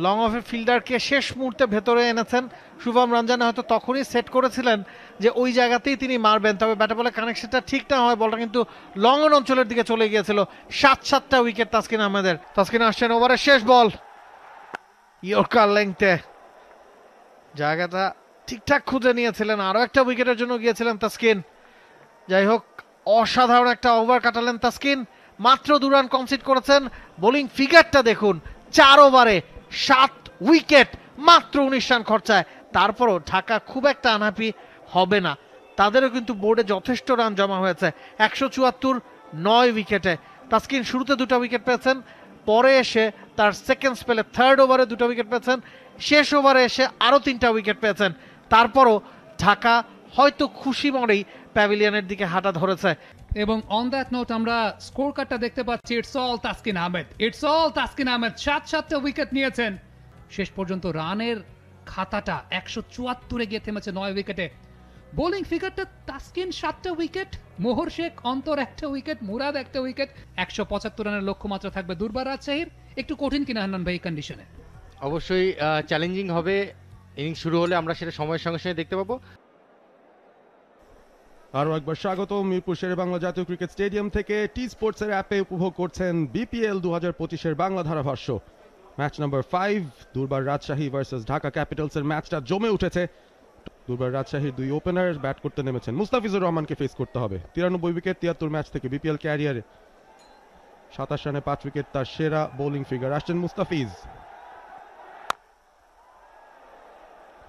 লং অফের ফিল্ডারকে শেষ মুহূর্তে ভেতরে এনেছেন। শুভম রঞ্জানে হয়তো তখনই সেট করেছিলেন যে ওই জায়গাতেই তিনি মারবেন, তবে ব্যাটে বলে কানেকশনটা ঠিক না হয় বলটা কিন্তু লং অন অঞ্চলের দিকে চলে গিয়েছিল। 7টা উইকেট তাসকিন আহমেদের। তাসকিন আসছেন ওভারের শেষ বল, ইয়র্কার লেংথে, জায়গাটা ঠিকঠাক খুঁজে নিয়েছিলেন, আরো একটা উইকেটের জন্য গিয়েছিলেন তাসকিন। যাই হোক, অসাধারণ একটা ওভার কাটালেন তাসকিন, মাত্র 2 রান কনসিড করেছেন। বোলিং ফিগারটা দেখুন, 4 ওভারে 7 উইকেট, মাত্র 19 রান খরচায়। তারপরও ঢাকা খুব একটা আনহ্যাপি হবে না, তাদেরও কিন্তু বোর্ডে যথেষ্ট রান জমা হয়েছে। 174, 9 উইকেটে। তাসকিন শুরুতে 2টা উইকেট পেয়েছেন, পরে এসে তার সেকেন্ড স্পেলে 3rd ওভারে 2টা উইকেট পেয়েছেন, শেষ ওভারে এসে আরও 3টা উইকেট পেয়েছেন। তারপরও ঢাকা হয়তো খুশি মনেই প্যাভিলিয়নের দিকে হাঁটা ধরেছে। এবং অন দ্যাট নোট আমরা স্কোর কার্ডটা দেখতে পাচ্ছি, ইটস অল তাসকিন আহমেদ 7টা উইকেট নিয়েছেন। শেষ পর্যন্ত রানের খাতাটা 174-এ গিয়ে থেমেছে 9 উইকেটে। বোলিং ফিগারটা তাসকিন 7টা উইকেট, মোহর শেখ অন্তর 1টা উইকেট, মুরাদ 1টা উইকেট। 175 রানের লক্ষ্যমাত্রা থাকবে দুর্বার রাজশাহীর। একটু কঠিন কিনা হান্নান ভাই এই কন্ডিশনে? অবশ্যই চ্যালেঞ্জিং হবে। ইনিংস শুরু হলে আমরা সেটা সময়ের সঙ্গে সঙ্গে দেখতে পাবো। আরও একবার স্বাগত মিরপুর শেরেবাংলা জাতীয় ক্রিকেট স্টেডিয়াম থেকে। টি স্পোর্টসের অ্যাপে উপভোগ করছেন বিপিএল 2025-এর বাংলা ধারাভাষ্য। ম্যাচ নাম্বার 5 দুর্বার রাজশাহী ভার্সেস ঢাকা ক্যাপিটালসের ম্যাচটা জমে উঠেছে। দুর্বার রাজশাহীর 2 ওপেনার ব্যাট করতে নেমেছেন। মুস্তাফিজুর রহমানকে ফেস করতে হবে। 93 উইকেট 73 ম্যাচ থেকে বিপিএল ক্যারিয়ারে 27 রানে 5 উইকেট তার সেরা বোলিং ফিগার। আসছেন মুস্তাফিজ,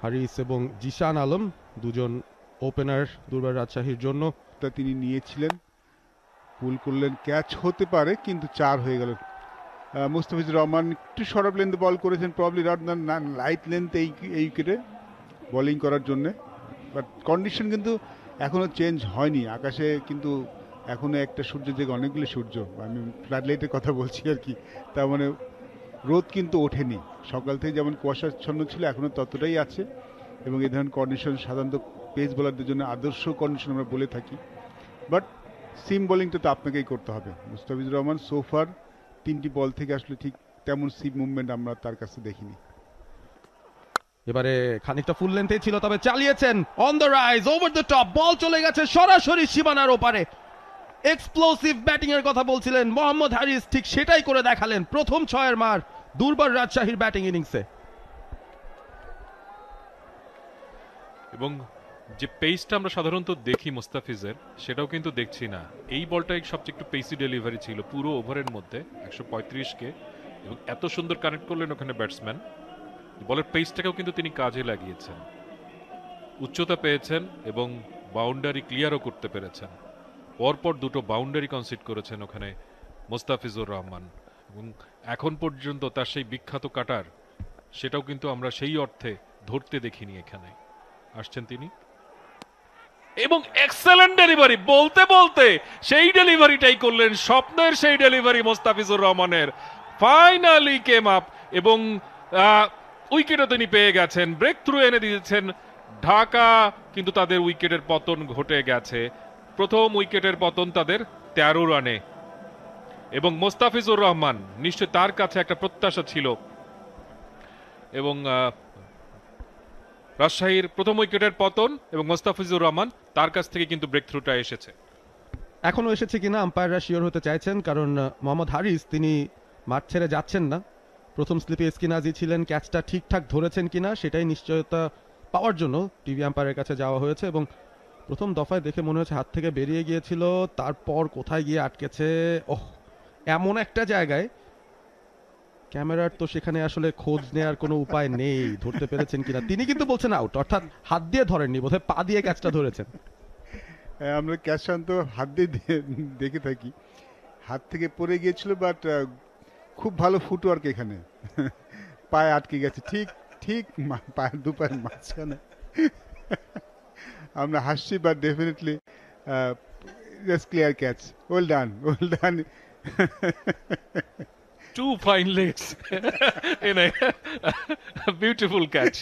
হারিস এবং জিশান আলম দুজন ওপেনার দুর্বার রাজশাহীর জন্য। তিনি নিয়েছিলেন, পুল করলেন, ক্যাচ হতে পারে কিন্তু 4 হয়ে গেল। মুস্তাফিজুর রহমান একটু শর্ট লেন্থে বল করেছেন, প্রবলি নট লাইট লেন্থ এই উইকেটে বোলিং করার জন্য। বাট কন্ডিশন কিন্তু এখনও চেঞ্জ হয়নি। আকাশে কিন্তু এখনও একটা সূর্য থেকে অনেকগুলো সূর্য, আমি ফ্লাড লাইটের কথা বলছি আর কি। তার মানে রোদ কিন্তু ওঠেনি। সকাল থেকে যেমন কুয়াশাচ্ছন্ন ছিল এখনও ততটাই আছে। এবং এই ধরনের কন্ডিশন সাধারণত পেস বোলারদের জন্য আদর্শ কন্ডিশন আমরা বলে থাকি। বাট সিম বোলিংটা তো আপনাকেই করতে হবে। মুস্তাফিজুর রহমান সোফার 3টি বল থেকে আসলে ঠিক তেমন সিম মুভমেন্ট আমরা তার কাছে দেখিনি। এবারে খানিকটা ফুল লেন্থে ছিল, তবে চালিয়েছেন on the rise, over the top, ball চলে গেছে সরাসরি সীমানার ওপারে। এক্সপ্লোসিভ ব্যাটিং এর কথা বলছিলেন মোহাম্মদ হারিস, ঠিক সেটাই করে দেখালেন। প্রথম 6-এর মার দুর্বার রাজশাহীর ব্যাটিং ইনিংসে। এবং যে পেসটা আমরা সাধারণত দেখি মুস্তাফিজের, সেটাও কিন্তু দেখছি না। এই বলটাই সবচেয়ে একটু পেসি ডেলিভারি ছিল পুরো ওভারের মধ্যে 135-কে, এবং এত সুন্দর কানেক্ট করলেন ওখানে ব্যাটসম্যান। বলের পেসটাকেও কিন্তু তিনি কাজে লাগিয়েছেন, উচ্চতা পেয়েছেন এবং বাউন্ডারি ক্লিয়ারও করতে পেরেছেন। পরপর 2টো বাউন্ডারি কনসিড করেছেন ওখানে মুস্তাফিজুর রহমান। এবং এখন পর্যন্ত তার সেই বিখ্যাত কাটার, সেটাও কিন্তু আমরা সেই অর্থে ধরতে দেখিনি। এখানে আসছেন তিনি এবং এক্সেলেন্ট ডেলিভারি, বলতে বলতে সেই ডেলিভারিটাই করলেন, স্বপ্নের সেই ডেলিভারি মুস্তাফিজুর রহমানের। ফাইনালি কেম আপ এবং উইকেটও তিনি পেয়ে গেছেন, ব্রেক থ্রু এনে দিয়েছেন। ঢাকা কিন্তু তাদের উইকেটের পতন ঘটে গেছে। প্রথম উইকেটের পতন তাদের 13 রানে। এবং মুস্তাফিজুর রহমান নিশ্চয় তার কাছে একটা প্রত্যাশা ছিল, এবং রাজশাহীর প্রথম উইকেটের পতন এবং মুস্তাফিজুর রহমান তার কাছ থেকে কিন্তু ব্রেক থ্রুটা এসেছে। এখনো এসেছে কিনা আম্পায়াররা শিওর হতে চাইছেন, কারণ মোহাম্মদ হারিস তিনি মাঠ ছেড়ে যাচ্ছেন না। প্রথম স্লিপে এসকিনাজি ছিলেন, ক্যাচটা ঠিকঠাক ধরেছেন কিনা সেটাই নিশ্চয়তা পাওয়ার জন্য টিভি আম্পায়ারের কাছে যাওয়া হয়েছে। এবং প্রথম দফায় দেখে মনে হচ্ছে হাত থেকে বেরিয়ে গিয়েছিল, তারপর কোথায় গিয়ে আটকেছে, ওহ এমন একটা জায়গায় ক্যামেরার তো সেখানে আসলে খোঁজ নেওয়ার কোনো উপায় নেই, ধরতে পেরেছেন কিনা। তিনি কিন্তু বলছেন আউট, অর্থাৎ হাত দিয়ে ধরেননি, বোধহয় পা দিয়ে ক্যাচটা ধরেছেন। আমরা ক্যাচ তো হাত দিয়ে দেখে থাকি, হাত থেকে পড়ে গিয়েছিল, বাট খুব ভালো ফুটওয়ার্ক এখানে, পায়ে আটকে গেছে ঠিক ঠিক পায়ের 2 পায়ের মাঝখানে। আমরা হাসছি, but definitely just clear catch. Well done, well done. 2 fine legs in a beautiful catch.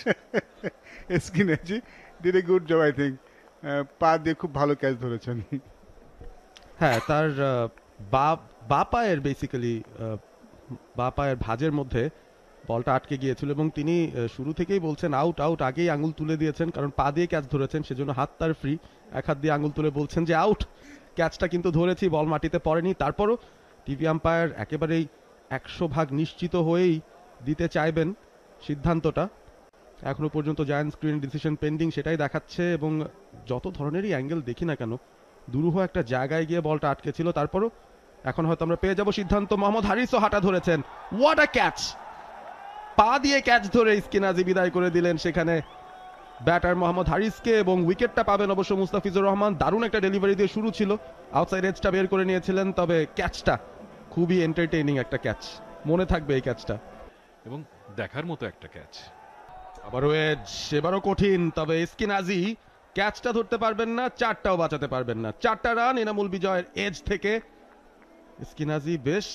Eskinazi did a good job, I think. পা দিয়ে খুব ভালো ক্যাচ ধরেছেন। হ্যাঁ, তার বা পায়ের বেসিক্যালি বা পায়ের ভাঁজের মধ্যে বলটা আটকে গিয়েছিল, এবং তিনি শুরু থেকেই বলছেন আউট আউট, আগেই আঙুল তুলে দিয়েছেন, কারণ পা দিয়ে ক্যাচ ধরেছেন, সেজন্য হাত তার ফ্রি। এক হাত দিয়ে আঙুল তুলে বলছেন যে আউট, ক্যাচটা কিন্তু ধরেছি, বল মাটিতে পড়েনি। তারপরও টিভি আম্পায়ার একেবারেই 100% নিশ্চিত হয়েই দিতে চাইবেন সিদ্ধান্তটা। এখনো পর্যন্ত জায়ান্ট স্ক্রিন ডিসিশন পেন্ডিং, সেটাই দেখাচ্ছে। এবং যত ধরনেরই অ্যাঙ্গেল দেখি না কেন, দুরূহ একটা জায়গায় গিয়ে বলটা আটকে ছিল। তারপরও এখন হয়তো আমরা পেয়ে যাব সিদ্ধান্ত। মোহাম্মদ হারিসও হাঁটা ধরেছেন, হোয়াট আ ক্যাচ! পা দিয়ে ক্যাচ ধরে স্কিনাজি বিদায় করে দিলেন সেখানে ব্যাটার মোহাম্মদ হারিসকে, এবং উইকেটটা পাবেন অবশ্য মুস্তাফিজুর রহমান। দারুণ একটা ডেলিভারি দিয়ে শুরু ছিল, আউটসাইড এজটা বের করে নিয়েছিলেন, তবে ক্যাচটা খুবই এন্টারটেইনিং একটা ক্যাচ, মনে থাকবে এই ক্যাচটা। এবং দেখার মতো একটা ক্যাচ। আবারও এজ, এবারও কঠিন, তবে এসকিনাজি ক্যাচটা ধরতে পারবেন না, চারটাও বাঁচাতে পারবেন না। 4টা রান এনামুল বিজয়ের এজ থেকে। এসকিনাজি বেশ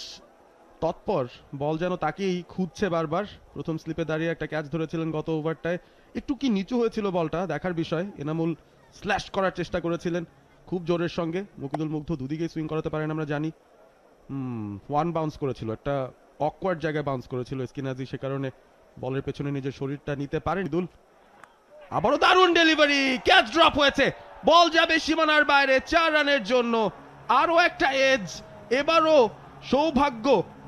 তৎপর, বল যেন তাকেই খুঁজছে বারবার। প্রথম স্লিপে দাঁড়িয়ে একটা ক্যাচ ধরেছিলেন গত ওভারটায়, একটু কি নিচু হয়েছিল বলটা দেখার বিষয়। এনামুল স্ল্যাশ করার চেষ্টা করেছিলেন খুব জোরের সঙ্গে। মুকিদুল মুগ্ধ দুদিকে সুইং করাতে পারেন আমরা জানি। ওয়ান বাউন্স করেছিল, একটা অকওয়ার্ড জায়গায় বাউন্স করেছিল এসকিনাজি, সে কারণে বলের পেছনে নিজের শরীরটা নিতে পারেন। দুল আবারও দারুণ ডেলিভারি, ক্যাচ ড্রপ হয়েছে, বল যাবে সীমানার বাইরে 4 রানের জন্য। আরো একটা এজ, এবারও সৌভাগ্য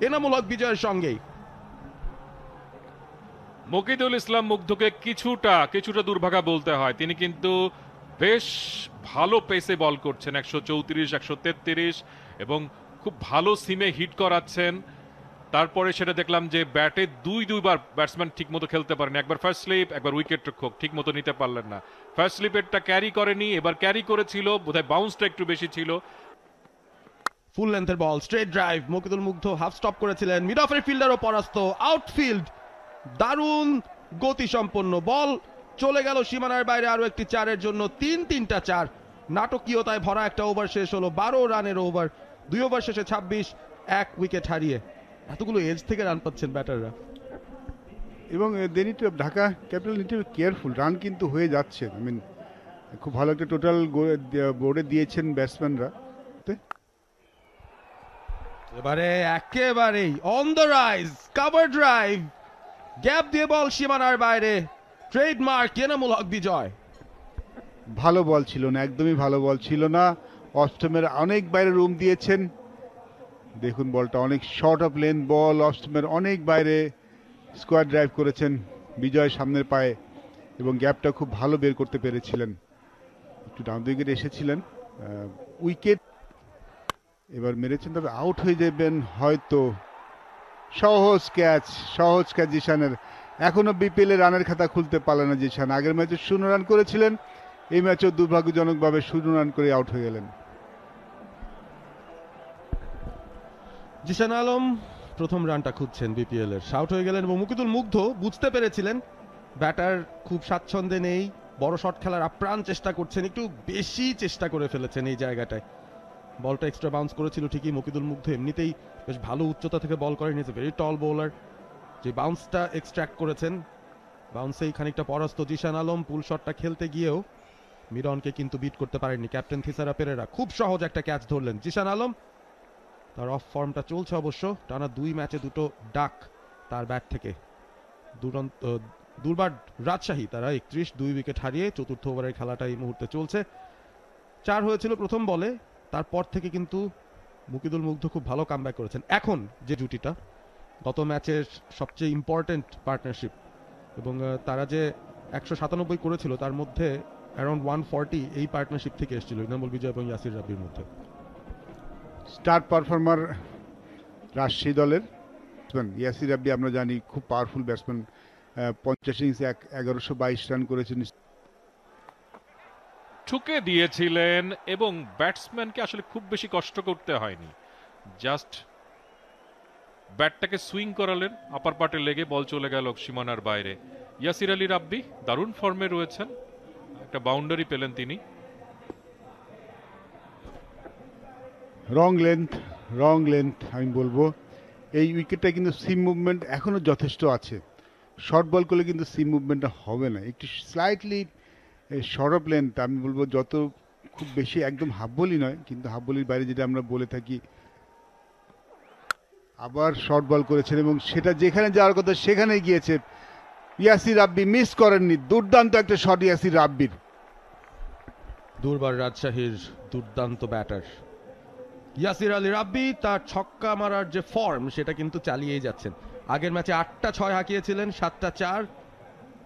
এনামুল হক বিজয়ের সঙ্গেই। মুকিদুল ইসলাম মুগ্ধকে কিছুটা দুর্ভাগা বলতে হয়। তিনি কিন্তু বেশ ভালো পেসে বল করছেন, 134, 133 এবং খুব ভালো সিমে হিট করাচ্ছেন। তারপরে সেটা দেখলাম যে ব্যাটে দুইবার ব্যাটসম্যান ঠিক মতো খেলতে পারেন, একবার ফার্স্ট স্লিপ, একবার উইকেট রক্ষক ঠিক মতো নিতে পারলেন না। ফার্স্ট স্লিপেরটা ক্যারি করেনি, এবার ক্যারি করেছিল, বোধহয় বাউন্সটা একটু বেশি ছিল। ফুল লেন্থের বল, স্ট্রেট ড্রাইভ, মুকিদুল মুগ্ধ হাফ স্টপ করেছিলেন, মিড অফের ফিল্ডারও পরাস্ত, আউটফিল্ড দারুণ গতি সম্পন্ন বল চলে গেল সীমানার বাইরে। আরো একটি 4-এর জন্য 3-3টা 4। নাটকীয়তায় ভরা একটা ওভার শেষ হলো, 12 রানের ওভার, 2 ওভার শেষে 26, 1 উইকেট হারিয়ে। এতগুলো এজ থেকে রান পাচ্ছেন ব্যাটাররা। এবং Dhaka capital need to careful, run কিন্তু হয়ে যাচ্ছে। আই মিন খুব ভালো একটা টোটাল বোর্ডে দিয়েছেন ব্যাটসম্যানরা। এবারে একেবারেই on the rise, cover drive, gap দিয়ে বল সীমানার বাইরে, ট্রেডমার্ক এনামুল হক বিজয়। ভালো বল ছিল না, একদমই ভালো বল ছিল না। অস্টমের অনেক বাইরে রুম দিয়েছেন, দেখুন বলটা অনেক শর্ট অফ লেন্থ বল, অস্টমের অনেক বাইরে স্কোয়ার ড্রাইভ করেছেন বিজয় সামনের পায়ে এবং গ্যাপটা খুব ভালো বের করতে পেরেছিলেন। একটু ডাউন উইকেট এসেছিলেন, উইকেট এবার মেরেছেন, তবে আউট হয়ে যাবেন হয়তো। সহজ ক্যাচ জিশানের। এখনো বিপিএল এ রানের খাতা খুলতে পারলেন না জিশান। আগের ম্যাচে 0 রান করেছিলেন, এই ম্যাচেও দুর্ভাগ্যজনকভাবে 0 রান করে আউট হয়ে গেলেন। জিশান আলম প্রথম রানটা খুঁজছেন বিপিএল এর, আউট হয়ে গেলেন এবং মুকিদুল মুগ্ধ বুঝতে পেরেছিলেন ব্যাটার খুব স্বাচ্ছন্দ্যে নেই, বড় শট খেলার আপ্রাণ চেষ্টা করছেন, একটু বেশি চেষ্টা করে ফেলেছেন এই জায়গাটায়। বলটা এক্সট্রা বাউন্স করেছিল ঠিকই, মুকিদুল মুগ্ধ এমনিতেই বেশ ভালো উচ্চতা থেকে বল করেন, is a very tall bowler. যে বাউন্সটা এক্সট্রাক্ট করেছেন, বাউন্সেই খানিকটা পরাস্ত জিশান আলম। পুল শটটা খেলতে গিয়েও মিরনকে কিন্তু বিট করতে পারেননি ক্যাপ্টেন থিসারা পেরেরা। খুব সহজ একটা ক্যাচ ধরলেন জিশান আলম। তার অফ ফর্মটা চলছে অবশ্য, টানা 2 ম্যাচে 2টো ডাক তার ব্যাট থেকে। দুর্বার রাজশাহী তারা 31, 2 উইকেট হারিয়ে চতুর্থ ওভারের খেলাটা এই মুহূর্তে চলছে। 4 হয়েছিল প্রথম বলে, তারপর থেকে কিন্তু মুকিদুল মুগ্ধ খুব ভালো কামব্যাক করেছেন। এখন যে জুটিটা গত ম্যাচের সবচেয়ে ইম্পর্টেন্ট পার্টনারশিপ, এবং তারা যে 197 করেছিল তার মধ্যে অ্যারাউন্ড 140 এই পার্টনারশিপ থেকে এসেছিল এনামুল বিজয় এবং ইয়াসির রাব্বির মধ্যে। স্টার পারফর্মার রাজশাহী দলের ইয়াসির রাব্বি আমরা জানি খুব পাওয়ারফুল ব্যাটসম্যান, 50 ইনিংসে 1122 রান করেছেন। ঠুকে দিয়েছিলেন এবং ব্যাটসম্যানকে আসলে খুব বেশি কষ্ট করতে হয়নি, জাস্ট ব্যাটটাকে সুইং করালেন, আপার পার্টে লেগে বল চলে গেল সীমানার বাইরে। ইয়াসির আলী রাব্বি দারুণ ফর্মে রয়েছেন, একটা বাউন্ডারি পেলেন তিনি। রং লেন্থ আমি বলবো। এই উইকেটটা কিন্তু সিম মুভমেন্ট এখনো যথেষ্ট আছে, শর্ট বল করলে কিন্তু সিম মুভমেন্টটা হবে না, একটু স্লাইটলি শর্ট অফ লেন্থ আমি বলবো, যত খুব বেশি একদম হাফ বলই নয়, কিন্তু হাফ বলির বাইরে যেটা আমরা বলে থাকি। আবার শর্ট বল করেছেন এবং সেটা যেখানে যাওয়ার কথা সেখানে গিয়েছে। ইয়াসির রাব্বি মিস করেননি, দুর্দান্ত একটা শট ইয়াসির রাব্বির। দুর্বার রাজশাহীর দুর্দান্ত ব্যাটার ইয়াসির আলী রাব্বি তার ছক্কা মারার যে ফর্ম সেটা কিন্তু চালিয়েই যাচ্ছেন। আগের ম্যাচে 8টা 6 হাঁকিয়েছিলেন, 7টা 4,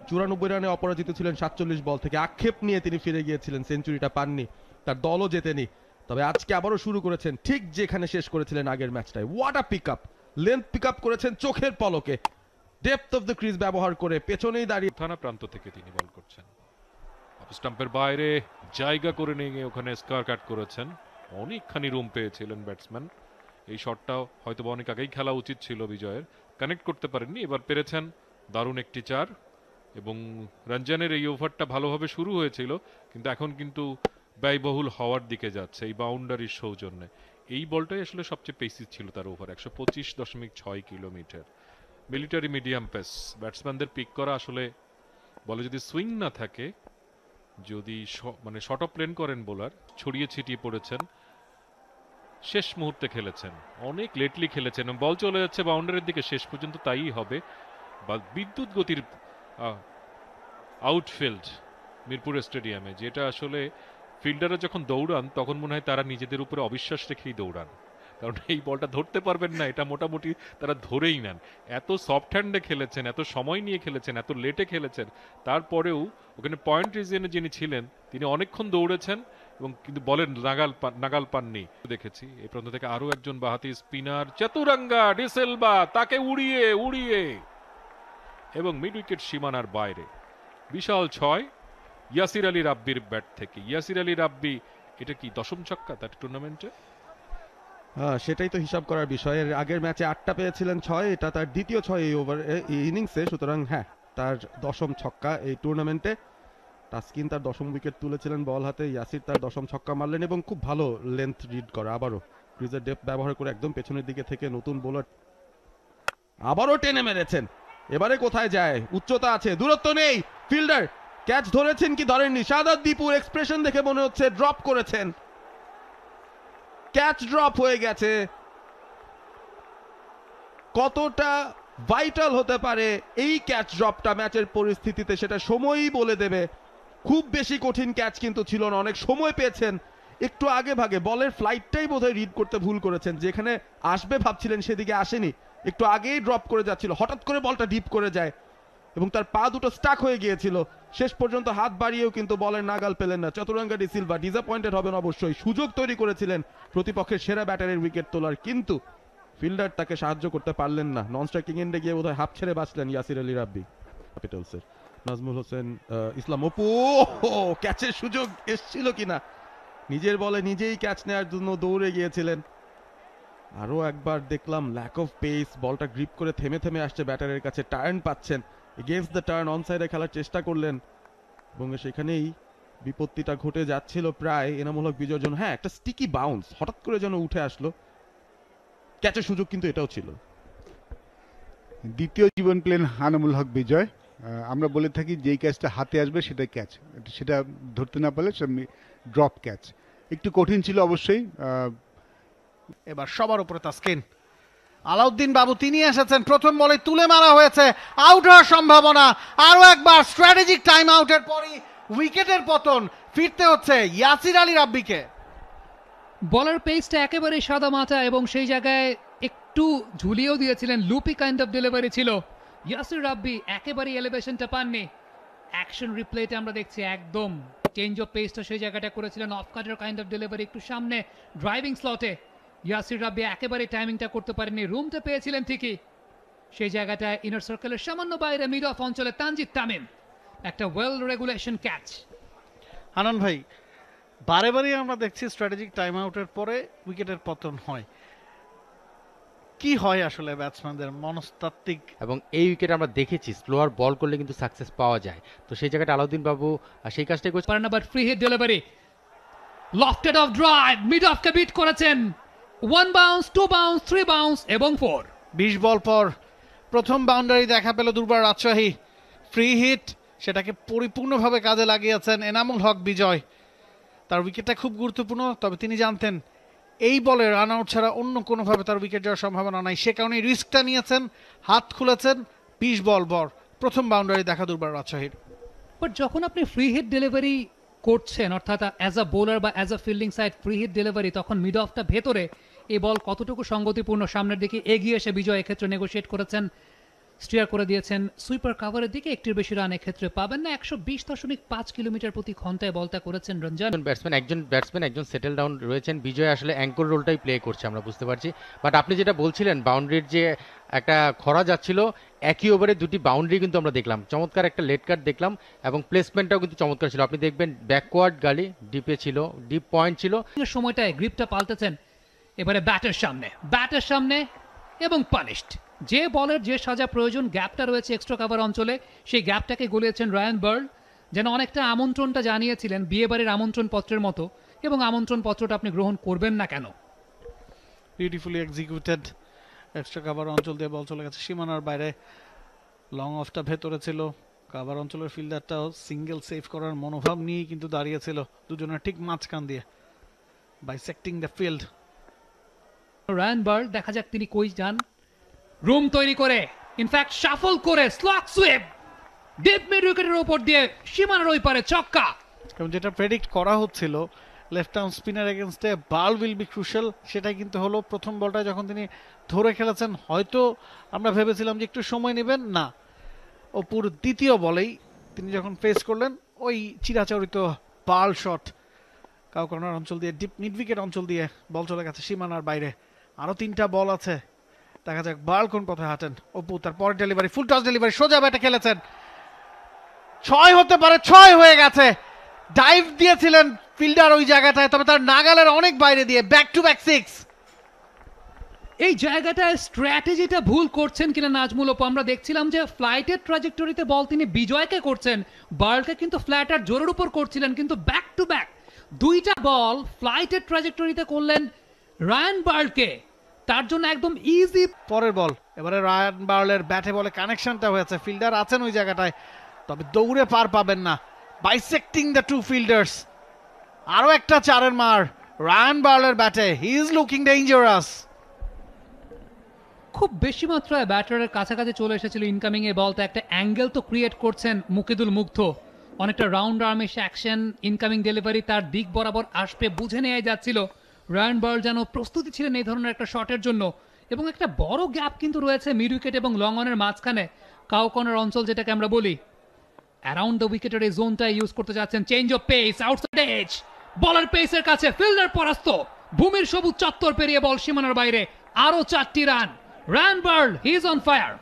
94 রানে অপরাজিত ছিলেন 47 বল থেকে। আক্ষেপ নিয়ে তিনি ফিরে গিয়েছিলেন, সেঞ্চুরিটা পাননি, তার দলও জেতেনি। তবে আজকে আবারও শুরু করেছেন ঠিক যেখানে শেষ করেছিলেন আগের ম্যাচটায়। What a pick up, length pick up করেছেন চোখের পলকে, ডেপথ অফ দ্য ক্রিজ ব্যবহার করে পেছনেই দাঁড়িয়ে থানা প্রান্ত থেকে তিনি বল করছেন, অফ স্টাম্পের বাইরে জায়গা করে নিয়ে ওখানে স্কয়ার কাট করেছেন। অনেকখানি রুম পেয়েছিলেন ব্যাটসম্যান, এই শটটাও হয়তো অনেক আগেই খেলা উচিত ছিল বিজয়ের, কানেক্ট করতে পারেননি, এবার পেরেছেন। দারুণ একটি 4, এবং রঞ্জনের এই ওভারটা ভালোভাবে শুরু হয়েছিল, কিন্তু এখন কিন্তু ব্যয়বহুল হওয়ার দিকে যাচ্ছে এই বাউন্ডারির সৌজন্যে। এই বলটাই আসলে সবচেয়ে পেসি ছিল তার over, 125.6 kilometre. Military medium pace, ব্যাটসম্যানদের পিক করা আসলে বলে যদি সুইং না থাকে, যদি মানে শর্ট অফ প্লেন করেন বোলার, ছড়িয়ে ছিটিয়ে পড়েছেন, শেষ মুহূর্তে খেলেছেন, অনেক লেটলি খেলেছেন, বল চলে যাচ্ছে বাউন্ডারির দিকে, শেষ পর্যন্ত তাই হবে। বা বিদ্যুৎ গতির আউটফিল্ড মিরপুর স্টেডিয়ামে, যেটা আসলে ফিল্ডাররা যখন দৌড়ান তখন মনে হয় তারা নিজেদের উপরে অবিশ্বাস রেখেই দৌড়ান, কারণ এই বলটা ধরতে পারবেন না, এটা মোটামুটি তারা ধরেই নেন। এত সফট হ্যান্ডে খেলেছেন, এত সময় নিয়ে খেলেছেন, এত লেটে খেলেছেন, তারপরেও ওখানে পয়েন্ট রিজিয়নে যিনি ছিলেন তিনি অনেকক্ষণ দৌড়েছেন এবং কিন্তু বলেন নাগাল পাননি। দেখেছি এই প্রান্ত থেকে আরো একজন বাহাতি স্পিনার চতুরঙ্গা ডিসেলভা, তাকে উড়িয়ে উড়িয়ে এবং মিড উইকেট সীমানার বাইরে। বিশাল 6 ইয়াসির আলী রাব্বির ব্যাট থেকে। ইয়াসির আলী রাব্বি এটা কি দশম ছক্কা তার টুর্নামেন্টে? সেটাই তো হিসাব করার বিষয়। এর আগের ম্যাচে 8টা পেয়েছিলেন 6, এটা তার দ্বিতীয় 6 এই ওভার এই ইনিংসে, সুতরাং হ্যাঁ তার দশম ছক্কা এই টুর্নামেন্টে। তাসকিন তার দশম উইকেট তুলেছিলেন বল হাতে, ইয়াসির তার দশম ছক্কা মারলেন এবং খুব ভালো লেন্থ রিড করা, আবারও ক্রিজের ডেপথ ব্যবহার করে একদম পেছনের দিকে থেকে নতুন বোলার আবারও টেনে মেরেছেন। এবারে কোথায় যায়, উচ্চতা আছে, দূরত্ব নেই, ফিল্ডার ক্যাচ ধরেছেন কি ধরেননি, শাহাদাত দীপুর এক্সপ্রেশন দেখে মনে হচ্ছে ড্রপ করেছেন, ক্যাচ ড্রপ হয়ে গেছে। কতটা ভাইটাল হতে পারে এই ক্যাচ ড্রপটা ম্যাচের পরিস্থিতিতে সেটা সময়ই বলে দেবে। খুব বেশি কঠিন ক্যাচ কিন্তু ছিল না, অনেক সময় পেয়েছেন, একটু আগে ভাগে বলের ফ্লাইটটাই বোধহয় রিড করতে ভুল করেছেন, যেখানে আসবে ভাবছিলেন সেদিকে আসেনি, একটু আগেই ড্রপ করে যাচ্ছিল, হঠাৎ করে বলটা ডিপ করে যায় এবং তার পা দুটো স্টাক হয়ে গিয়েছিল। শেষ পর্যন্ত হাত বাড়িয়েও কিন্তু বলের নাগাল পেলেন না। চতুরঙ্গা ডিসিলভা ডিসঅ্যাপয়েন্টেড হবেন অবশ্যই, সুযোগ তৈরি করেছিলেন প্রতিপক্ষের সেরা ব্যাটারের উইকেট তোলার, কিন্তু ফিল্ডার তাকে সাহায্য করতে পারলেন না। নন স্ট্রাইকিং এন্ডে গিয়ে বোধহয় হাফ ছেড়ে বাঁচলেন ইয়াসির আলী রাব্বি ক্যাপিটালসের। নাজমুল হোসেন ইসলাম অপু, ক্যাচের সুযোগ এসছিল কিনা, নিজের বলে নিজেই ক্যাচ নেওয়ার জন্য দৌড়ে গিয়েছিলেন। আরো একবার দেখলাম ল্যাক অফ পেস, বলটা গ্রিপ করে থেমে থেমে আসছে ব্যাটারের কাছে, টার্ন পাচ্ছেন, এগেইনস্ট দ্য টার্ন অন সাইডে খেলার চেষ্টা করলেন এবং সেখানেই বিপত্তিটা ঘটে যাচ্ছিল প্রায় এনামূল হক বিজয়ের জন্য। হ্যাঁ, একটা স্টিকি বাউন্স হঠাৎ করে যেন উঠে আসলো, ক্যাচের সুযোগ কিন্তু এটাও ছিল। দ্বিতীয় জীবন প্লেন আনামুল হক বিজয়। আমরা বলে থাকি যেই ক্যাচটা হাতে আসবে সেটাই ক্যাচ, সেটা ধরতে না পারলে সেটা ড্রপ ক্যাচ। একটু কঠিন ছিল অবশ্যই। এবার সবার উপরে তাসকিন, আলাউদ্দিন বাবু তিনি এসেছেন, প্রথম বলে তুলে মারা হয়েছে, আউট হওয়ার সম্ভাবনা। আরো একবার স্ট্র্যাটেজিক টাইম আউটের পরই উইকেটের পতন, ফিরতে হচ্ছে ইয়াসির আলী রাব্বিকে। বলার পেসটা একেবারে সাদা মাথা এবং সেই জায়গায় একটু ঝুলিয়েও দিয়েছিলেন, লুপি কাইন্ড অফ ডেলিভারি ছিল। ইয়াসির রাব্বি একেবারে এলিভেশনটা পাননি। অ্যাকশন রিপ্লেতে আমরা দেখছি একদম চেঞ্জ অফ পেসটা সেই জায়গাটা করেছিলেন, of cutter kind of delivery, একটু সামনে ড্রাইভিং স্লটে। ইয়াসির রাব্বি একেবারে টাইমিংটা করতে পারেননি, রুমটা পেয়েছিলেন ঠিকই, সেই জায়গাটায় ইনার সার্কেলের সামান্য বাইরে মিড অফ অঞ্চলে তানজিদ তামিম একটা ওয়েল রেগুলেশন ক্যাচ। হানান ভাই, বারে বারে আমরা দেখছি স্ট্র্যাটেজিক টাইম আউটের পরে উইকেটের পতন হয়, কি হয় আসলে ব্যাটসম্যানদের মনস্তাত্ত্বিক? এবং এই উইকেট আমরা দেখেছি স্লোয়ার বল করলে কিন্তু সাকসেস পাওয়া যায়, তো সেই জায়গাটা আলাউদ্দিন বাবু সেই কাজটাই করছে। পারেন না, but free hit delivery, lofted off drive, mid অফকে বিট করেছেন, 1 বাউন্স, 2 বাউন্স, 3 বাউন্স এবং 4। 20 বল পর প্রথম বাউন্ডারি দেখা পেল দুর্বার রাজশাহী, ফ্রি হিট, সেটাকে পরিপূর্ণভাবে কাজে লাগিয়েছেন এনামুল হক বিজয়। তার উইকেটটা খুব গুরুত্বপূর্ণ, তবে তিনি জানতেন এই বলে রান আউট ছাড়া অন্য কোনোভাবে তার উইকেট যাওয়ার সম্ভাবনা নাই, সে কারণে রিস্কটা নিয়েছেন, হাত খুলেছেন। 20 বল পর প্রথম বাউন্ডারি দেখা দুর্বার রাজশাহীর। বাট যখন আপনি ফ্রি হিট ডেলিভারি করছেন, অর্থাৎ অ্যাজ আ বোলার বা as a fielding side free hit delivery, তখন মিড অফটা ভেতরে, এই বল কতটুকু সঙ্গতিপূর্ণ, সামনের দিকে এগিয়ে এসে বিজয় এক্ষেত্রে নেগোশিয়েট করেছেন, স্টিয়ার করে দিয়েছেন সুইপার কাভারের দিকে, একটির বেশি রান এক্ষেত্রে পাবেন না। 120.5 কিলোমিটার প্রতি ঘন্টায় বলটা করেছেন রঞ্জন। ব্যাটসম্যান একজন সেটেল ডাউন রয়েছেন, বিজয় আসলে অ্যাঙ্কর রোলটাই প্লে করছে আমরা বুঝতে পারছি। বাট আপনি যেটা বলছিলেন বাউন্ডারির যে একটা খরা যাচ্ছিল, একই ওভারে দুটি বাউন্ডারি কিন্তু আমরা দেখলাম, চমৎকার একটা লেট কাট দেখলাম এবং প্লেসমেন্টটাও কিন্তু চমৎকার ছিল। আপনি দেখবেন ব্যাকওয়ার্ড গালি ডিপে ছিল, ডিপ পয়েন্ট ছিল, সময়টায় গ্রিপটা পাল্টেছেন, এবারে ব্যাটের সামনে এবং পানিশড। যে বলের যে সাজা প্রয়োজন, গ্যাপটা রয়েছে এক্সট্রা কাভার অঞ্চলে, সেই গ্যাপটাকে গলিয়েছেন রায়ান বার্ল, যেন অনেকটা আমন্ত্রণটা জানিয়েছিলেন বিয়েবাড়ির আমন্ত্রণ পত্রের মতো, এবং আমন্ত্রণ পত্রটা আপনি গ্রহণ করবেন না কেন। বিউটিফুলি এক্সিকিউটেড, এক্সট্রা কাভার অঞ্চল দিয়ে বল চলে গেছে সীমানার বাইরে, লং অফটা ভেতরে ছিল, কাভার অঞ্চলের ফিল্ডারটাও সিঙ্গেল সেভ করার মনোভাব নিয়েই কিন্তু দাঁড়িয়েছিল দুজনের ঠিক মাঝখান দিয়ে, bisecting the field. Ryan Burl দেখা যাক তিনি কই যান, রুম তৈরি করে, ইনফ্যাক্ট শাফল করে স্লগ সুইপ ডিপ মিড উইকেটের উপর দিয়ে সীমানার ওই পারে ছক্কা। এবং যেটা প্রেডিক্ট করা হচ্ছিল লেফট আর্ম স্পিনার এগেনস্টে বার্ল উইল বি ক্রুশাল, সেটাই কিন্তু হলো। প্রথম বলটা যখন তিনি ধরে খেলেছেন, হয়তো আমরা ভেবেছিলাম যে একটু সময় নেবেন, না, অপুর দ্বিতীয় বলেই তিনি যখন ফেস করলেন ওই চিরাচরিত বার্ল শট, কাউ কর্নার অঞ্চল দিয়ে ডিপ মিড উইকেট অঞ্চল দিয়ে বল চলে গেছে সীমানার বাইরে। আরো 3টা বল আছে, দেখা যাক বার্ল কোন পথে হাঁটেন। অপু তার পরের ডেলিভারি, ফুল টস ডেলিভারি, সোজা ব্যাটে খেলেছেন, 6 হতে পারে, 6 হয়ে গেছে। ডাইভ দিয়েছিলেন ফিল্ডার ওই জায়গাটায়, তবে তার নাগালের অনেক বাইরে দিয়ে ব্যাক টু ব্যাক 6। এই জায়গাটায় স্ট্র্যাটেজিটা ভুল করছেন কিনা নাজমুল অপু, আমরা দেখছিলাম যে ফ্লাইটের ট্র্যাজেক্টরিতে বল তিনি বিজয়কে করছেন, বার্লকে কিন্তু ফ্ল্যাট আর জোরের উপর করছিলেন, কিন্তু ব্যাক টু ব্যাক 2টা বল ফ্লাইটের ট্র্যাজেক্টরিতে করলেন রায়ান বার্লকে, তার জন্য একদম ইজি। পরের বল এবারে রায়ান বার্লের ব্যাটে বলে কানেকশনটা হয়েছে, ফিল্ডার আছেন ওই জায়গাটায়, তবে দৌড়ে পার পাবেন না, বাইসেক্টিং দ্য টু ফিল্ডার্স। আরো একটা 4-এর মার রায়ান বার্লের ব্যাটে, হি ইজ লুকিং ডেঞ্জারাস। খুব বেশি মাত্রায় ব্যাটারের কাছাকাছি চলে এসেছিল ইনকামিং এ বলটা, একটা অ্যাঙ্গেল তো ক্রিয়েট করছেন মুকিদুল মুগ্ধ, অনেকটা রাউন্ড আর্মিশ অ্যাকশন, ইনকামিং ডেলিভারি তার দিক বরাবর আসবে বুঝে নেওয়া যাচ্ছিল। রায়ান বার্ল যেন প্রস্তুতি ছিলেন এই ধরনের একটা শটের জন্য, এবং একটা বড় গ্যাপ কিন্তু রয়েছে মিড উইকেট এবং লং অনের মাঝখানে, কাউ কর্নার অঞ্চল যেটাকে আমরা বলি। অ্যারাউন্ড দ্য উইকেটের এই জোনটা ইউজ করতে যাচ্ছেন, change of pace, outside age, বলার পেসের কাছে ফিল্ডার পরাস্ত, ভূমির সবুজ চত্বর পেরিয়ে বল সীমানার বাইরে, আরো 4টি রান। Ryan Burl, he is on fire.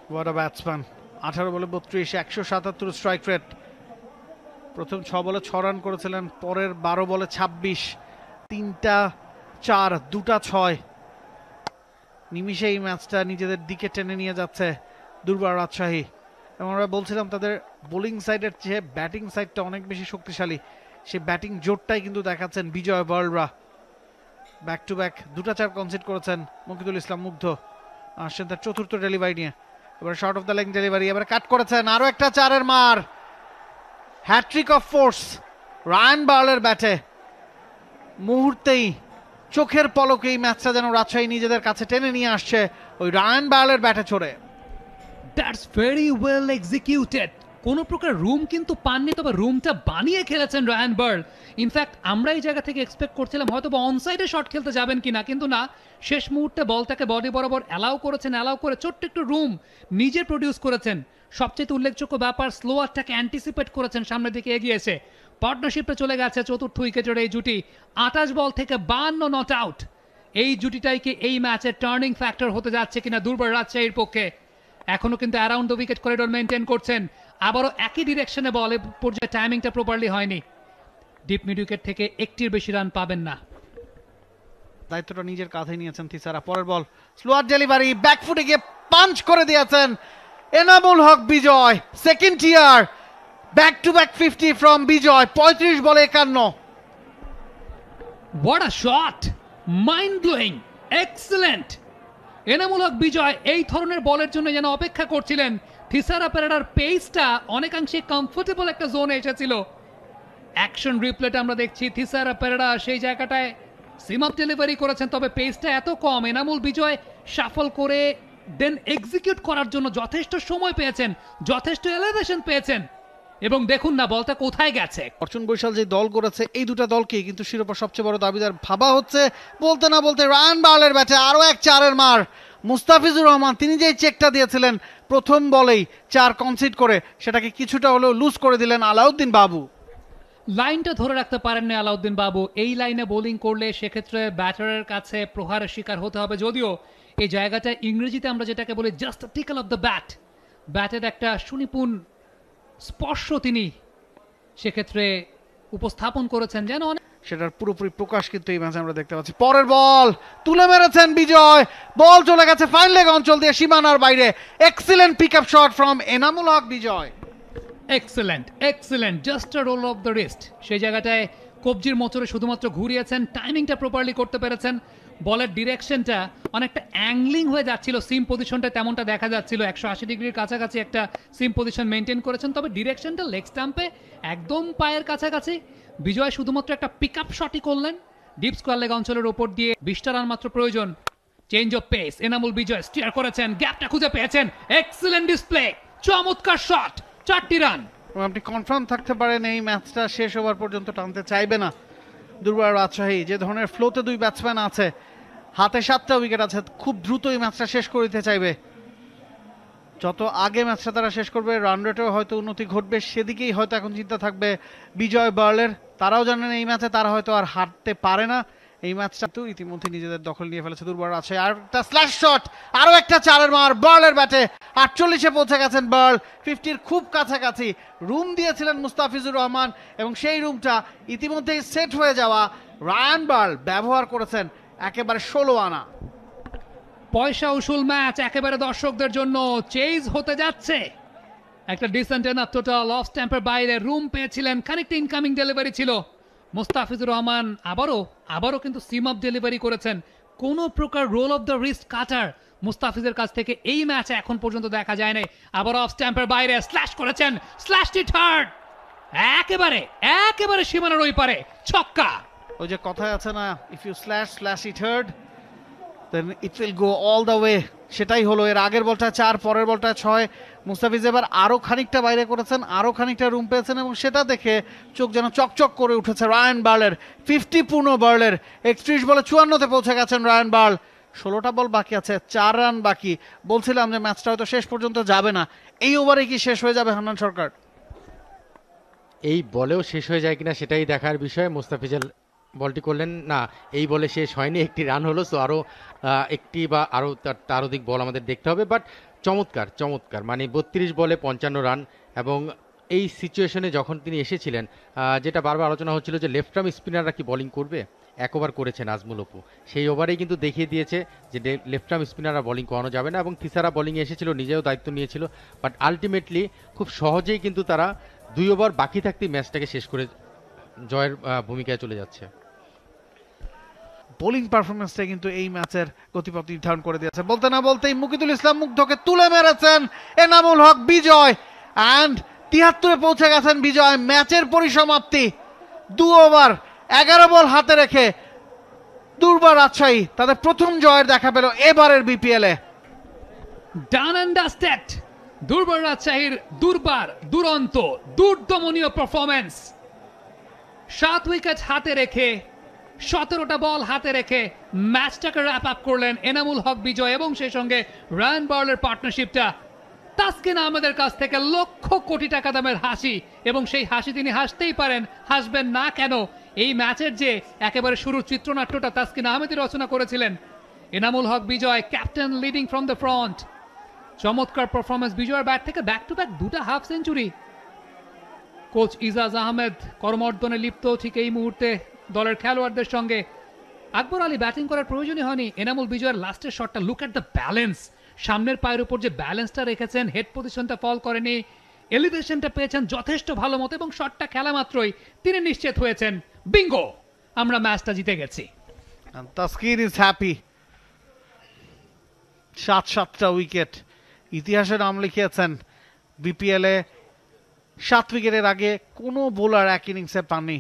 What a batsman, 18 বলে 32, 177 স্ট্রাইক রেট। প্রথম 6 বলে 6 রান করেছিলেন, পরের 12 বলে 26, 3টা 4, 2টা 6। নিমিষে এই ম্যাচটা নিজেদের দিকে টেনে নিয়ে যাচ্ছে দুর্বার রাজশাহী। এবং আমরা বলছিলাম তাদের বোলিং সাইডের চেয়ে ব্যাটিং সাইডটা অনেক বেশি শক্তিশালী, সেই ব্যাটিং জোরটাই কিন্তু দেখাচ্ছেন বিজয় বার্লরা। ব্যাক টু ব্যাক 2টা 4 কনসিড করেছেন মুকিদুল ইসলাম মুগ্ধ, আসছেন তার 4র্থ ডেলিভারি নিয়ে। এবার short of the leg delivery, এবার কাট করেছেন, আরো একটা 4-এর মার, হ্যাট্রিক অফ ফোর্স রায়ান বার্লের ব্যাটে। মুহূর্তেই চোখের পলকে এই ম্যাচটা যেন রাজশাহী নিজেদের কাছে টেনে নিয়ে আসছে ওই রায়ান বার্লের ব্যাটে চড়ে। That's very well executed. কোনো প্রকার রুম কিন্তু পাননি, তবে রুমটা বানিয়ে খেলেছেন রায়ান বার্ল। ইনফ্যাক্ট আমরা এই জায়গা থেকে এক্সপেক্ট করছিলাম হয়তো বা অনসাইডে শট খেলতে যাবেন কিনা, কিন্তু না, শেষ মুহূর্তে বলটাকে বডি বরাবর অ্যালাউ করেছেন, অ্যালাউ করে ছোট্ট একটু রুম নিজে প্রডিউস করেছেন। সবচেয়ে উল্লেখযোগ্য ব্যাপার, স্লোয়ারটাকে অ্যান্টিসিপেট করেছেন, সামনের দিকে এগিয়ে এসে পার্টনারশিপে চলে গেছে 4র্থ উইকেটের এই জুটি। 28 বল থেকে 52 নট আউট, এই জুটিটাই কি এই ম্যাচের টার্নিং ফ্যাক্টর হতে যাচ্ছে কিনা দুর্বার রাজশাহীর পক্ষে? এখনো কিন্তু around the wicket corridor maintain করছেন, আবারও একই ডিরেকশনে বলে পর্যায়ে টাইমিংটা প্রপারলি হয়নি। ডিপ মিড উইকেট থেকে একটির বেশি রান পাবেন না। দায়িত্বটা নিজের কাঁধে নিয়েছেন থিসারা। পরের বল স্লোয়ার ডেলিভারি, ব্যাকফুটে গিয়ে পাঞ্চ করে দিয়েছেন Enamul Haque Bijoy, second tier, back to back 50 from Bijoy, 35 বলে 51। What a shot, mind blowing, excellent. Enamul Haque Bijoy এই ধরনের বলের জন্য যেন অপেক্ষা করছিলেন। থিসারা পেরেরার পেসটা অনেকাংশে কমফোর্টেবল একটা জোনে এসেছিল। অ্যাকশন রিপ্লেটা আমরা দেখছি, থিসারা পেরেরা সেই জায়গাটায় সিম আপ ডেলিভারি করেছেন, তবে পেসটা এত কম, এনামুল বিজয় শাফল করে দেন এক্সিকিউট করার জন্য যথেষ্ট সময় পেয়েছেন, যথেষ্ট এলিভেশন পেয়েছেন। এবং দেখুন না বলটা কোথায় গেছে। অর্জুন বৈশাল যে দল করেছে, এই দুটা দলকে কিন্তু শিরোপা সবচেয়ে বড় দাবিদার ভাবা হচ্ছে। বলতে না বলতে রায়ান বার্লের ব্যাটে আরো এক 4-এর মার। মুস্তাফিজুর রহমান তিনি যে চেকটা দিয়েছিলেন প্রথম বলেই 4 কনসিড করে, সেটাকে কিছুটা হলেও লুজ করে দিলেন আলাউদ্দিন বাবু। লাইনটা ধরে রাখতে পারেননি আলাউদ্দিন বাবু। এই লাইনে বোলিং করলে সেক্ষেত্রে ব্যাটারের কাছে প্রহারের শিকার হতে হবে। যদিও এই জায়গাটা ইংরেজিতে আমরা যেটাকে বলি just tickle of the bat, ব্যাটের একটা সুনিপুণ স্পর্শ তিনি সেক্ষেত্রে উপস্থাপন করেছেন যেন সেটার পুরোপুরি প্রকাশ কিন্তু এই ম্যাচে আমরা দেখতে পাচ্ছি। পরের বল তুলে মেরেছেন বিজয়, বল চলে গেছে ফাইন লেগ অঞ্চল দিয়ে সীমানার বাইরে। Excellent pick up shot from Enamul Haque Bijoy. Excellent just a roll of the wrist. সেই জায়গাটায় কবজির মোচরে শুধুমাত্র ঘুরিয়েছেন, টাইমিংটা প্রপারলি করতে পেরেছেন, বলের ডিরেকশনটা অনেকটা অ্যাংলিং হয়ে যাচ্ছিল, সিম পজিশনটা তেমনটা দেখা যাচ্ছিল, 180 ডিগ্রির কাছাকাছি একটা সিম পজিশন মেনটেন করেছেন, তবে ডিরেকশনটা লেগ স্টাম্পে একদম পায়ের কাছাকাছি। বিজয় শুধুমাত্র একটা পিক আপ শটই করলেন ডিপ স্কোয়ার লেগ অঞ্চলের ওপর দিয়ে। 20টা রান মাত্র প্রয়োজন। Change of pace, Enamul Bijoy steer করেছেন, গ্যাপটা খুঁজে পেয়েছেন, এক্সিলেন্ট ডিসপ্লে, চমৎকার শট, 4টি রান। আপনি কনফার্ম থাকতে পারেন এই ম্যাচটা শেষ ওভার পর্যন্ত টানতে চাইবে না দুর্বার রাজশাহী। যে ধরনের ফ্লোতে দুই ব্যাটসম্যান আছে, হাতে 7টা উইকেট আছে, খুব দ্রুত এই ম্যাচটা শেষ করে দিতে চাইবে। যত আগে ম্যাচটা তারা শেষ করবে রান রেটেও হয়তো উন্নতি ঘটবে, সেদিকেই হয়তো এখন চিন্তা থাকবে বিজয় বার্লের। তারাও জানেন এই ম্যাচে তারা হয়তো আর হারতে পারে না। এই ম্যাচটা তো ইতিমধ্যে নিজেদের দখল নিয়ে ফেলেছে দুর্বার রাজশাহী। আর একটা স্ল্যাশ শট, আরো একটা চারের মার বার্লের ব্যাটে। 48-এ পৌঁছে গেছেন বার্ল, 50-র খুব কাছাকাছি। রুম দিয়েছিলেন মুস্তাফিজুর রহমান এবং সেই রুমটা ইতিমধ্যেই সেট হয়ে যাওয়া রায়ান বার্ল ব্যবহার করেছেন একেবারে 16 আনা। পয়সা উসুল ম্যাচ একেবারে দর্শকদের জন্য চেজ হতে যাচ্ছে। একটা ডিসেন্ট এনাফ টোটাল, অফ স্ট্যাম্পের বাইরে রুম পেয়েছিলেন, খানিকটা ইনকামিং ডেলিভারি ছিল। মুস্তাফিজুর রহমান আবারও কিন্তু সিম আপ ডেলিভারি করেছেন। কোনো প্রকার রোল অফ দ্য রিস্ট কাটার মুস্তাফিজের কাছ থেকে এই ম্যাচে এখন পর্যন্ত দেখা যায় নাই। আবার অফ স্ট্যাম্পের বাইরে স্ল্যাশ করেছেন, স্ল্যাশটি থার্ড, একেবারে সীমানার ওই পারে, ছক্কা। ওই যে কথায় আছে না, if you slash it hard then it will go all the way, সেটাই হলো। এর আগের বলটা 4, পরের বলটা 6। মুস্তাফিজ এবার আরো খানিকটা বাইরে করেছেন, আরো খানিকটা রুম পেয়েছেন এবং সেটা দেখে চোখ যেন চকচক করে উঠেছে রায়ান বার্লের। 50 পূর্ণ বার্লের, 31 বলে 54-তে পৌঁছে গেছেন রায়ান বার্ল। 16টা বল বাকি আছে, 4 রান বাকি। বলছিলাম যে ম্যাচটা হয়তো শেষ পর্যন্ত যাবে না। এই ওভারে কি শেষ হয়ে যাবে হান্নান সরকার? এই বলেও শেষ হয়ে যায় কিনা সেটাই দেখার বিষয়। মুস্তাফিজের বলটি করলেন না, এই বলে শেষ হয়নি, একটি রান হলো। সো আরও একটি বা আরও তার অধিক বল আমাদের দেখতে হবে। বাট চমৎকার মানে 32 বলে 55 রান। এবং এই সিচুয়েশনে যখন তিনি এসেছিলেন, যেটা বারবার আলোচনা হচ্ছিল যে লেফট আর্ম স্পিনাররা কি বোলিং করবে, এক ওভার করেছেন আজমুল অপু। সেই ওভারেই কিন্তু দেখিয়ে দিয়েছে যে লেফট আর্ম স্পিনাররা বোলিং করানো যাবে না। এবং তিসারা বোলিংয়ে এসেছিল, নিজেও দায়িত্ব নিয়েছিল। বাট আলটিমেটলি খুব সহজেই কিন্তু তারা 2 ওভার বাকি থাকতেই ম্যাচটাকে শেষ করে জয়ের ভূমিকায় চলে যাচ্ছে। বোলিং পারফরমেন্সটা কিন্তু এই ম্যাচের গতিপথ নির্ধারণ করে দিয়েছে। বলতে না বলতেই মুকিদুল ইসলাম মুগ্ধকে তুলে মেরেছেন এনামুল হক বিজয়, অ্যান্ড 73-এ পৌঁছে গেছেন বিজয়। ম্যাচের পরিসমাপ্তি, 2 ওভার 11 বল হাতে রেখে দুর্বার রাজশাহী তাদের প্রথম জয়ের দেখা পেল এবারের বিপিএল-এ। ডান অ্যান্ড ডাস্টেড, দুর্বার রাজশাহীর দুরন্ত দুর্দমনীয় পারফরমেন্স। 7 উইকেট হাতে রেখে, 17টা বল হাতে রেখে ম্যাচটাকে র্যাপ আপ করলেন এনামুল হক বিজয় এবং সেই সঙ্গে রায়ান বার্লের পার্টনারশিপটা। তাসকিন আহমেদের কাছ থেকে লক্ষ কোটি টাকা দামের হাসি, এবং সেই হাসি তিনি হাসতেই পারেন, হাসবেন না কেন? এই ম্যাচের যে একেবারে শুরুর চিত্রনাট্যটা তাসকিন আহমেদই রচনা করেছিলেন। Enamul Haque Bijoy, captain leading from the front. চমৎকার পারফরমেন্স বিজয়ের ব্যাট থেকে, ব্যাক টু ব্যাক 2টা half century. Coach Ijaz Ahmed কর্মর্দনে লিপ্ত ঠিক এই মুহূর্তে দলের খেলোয়াড়দের সঙ্গে। আকবর আলী ব্যাটিং করার প্রয়োজনই হয়নি। এনামুল বিজয়ের লাস্টের শটটা, লুক অ্যাট দ্য ব্যালেন্স, সামনের পায়ের উপর যে ব্যালেন্সটা রেখেছেন, হেড পজিশনটা ফল করেনি, এলিভেশনটা পেয়েছেন যথেষ্ট ভালো মতো এবং শটটা খেলা মাত্রই তিনি নিশ্চিত হয়েছেন, বিঙ্গো, আমরা ম্যাচটা জিতে গেছি। Taskin is happy. 7টা উইকেট, ইতিহাসে নাম লিখিয়েছেন। বিপিএল-এ 7 উইকেটের আগে কোনো বোলার এক ইনিংসে পাননি।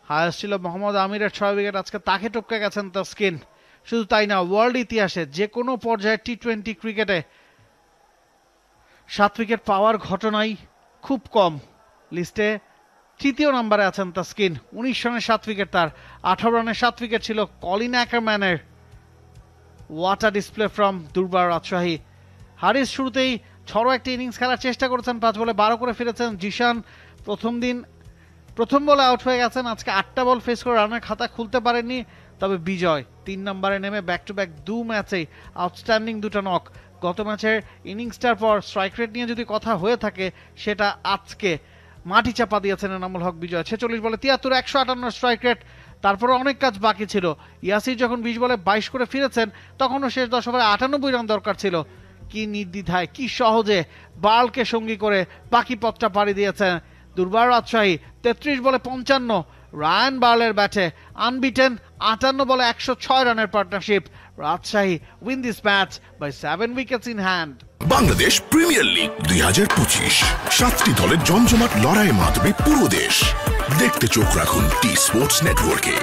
হায়েস্ট ছিল মোহাম্মদ আমিরের 6 উইকেট, আজকে তাকে টপকে গেছেন তাসকিন। শুধু তাই না, ওয়ার্ল্ড ইতিহাসে যে কোনো পর্যায়ে টি20 ক্রিকেটে 7 উইকেট পাওয়ার ঘটনাই খুব কম। লিস্টে 3য় নম্বরে আছেন তাসকিন। 19 রানে 7 উইকেট তার, 18 রানে 7 উইকেট ছিল কলিন অ্যাকারম্যানের। What a display from Durbar Rajshahi. হারিস শুরুতেই ছড়ো একটা ইনিংস খেলার চেষ্টা করেছেন, 5 বলে 12 করে ফিরেছেন। জিশান প্রথম বলে আউট হয়ে গেছেন। আজকে 8টা বল ফেস করে রানের খাতা খুলতে পারেননি। তবে বিজয় 3 নম্বরে নেমে ব্যাক টু ব্যাক 2 ম্যাচেই আউটস্ট্যান্ডিং 2টা নক। গত ম্যাচের ইনিংসটার পর স্ট্রাইক রেট নিয়ে যদি কথা হয়ে থাকে, সেটা আজকে মাটি চাপা দিয়েছেন এনামুল হক বিজয়। 46 বলে 73, 158 স্ট্রাইক রেট। তারপরে অনেক কাজ বাকি ছিল। ইয়াসির যখন 20 বলে 22 করে ফিরেছেন, তখনও শেষ 10 ওভারে 98 রান দরকার ছিল। কি নির্দ্বিধায়, কি সহজে বার্লকে সঙ্গী করে বাকি পথটা পাড়ি দিয়েছেন দুর্বার রাজশাহী। 33 বলে 55, রায়ান বার্লের ব্যাটে আনবিটেন। 58 বলে 106 রানের partnership. Rajshahi win this match by 7 wickets in hand. Bangladesh premier league 2025, 7টি দলের জমজমাট লড়াইয়ে মাতবে পুরো দেশ। দেখতে চোখ রাখুন টি স্পোর্টস নেটওয়ার্কে।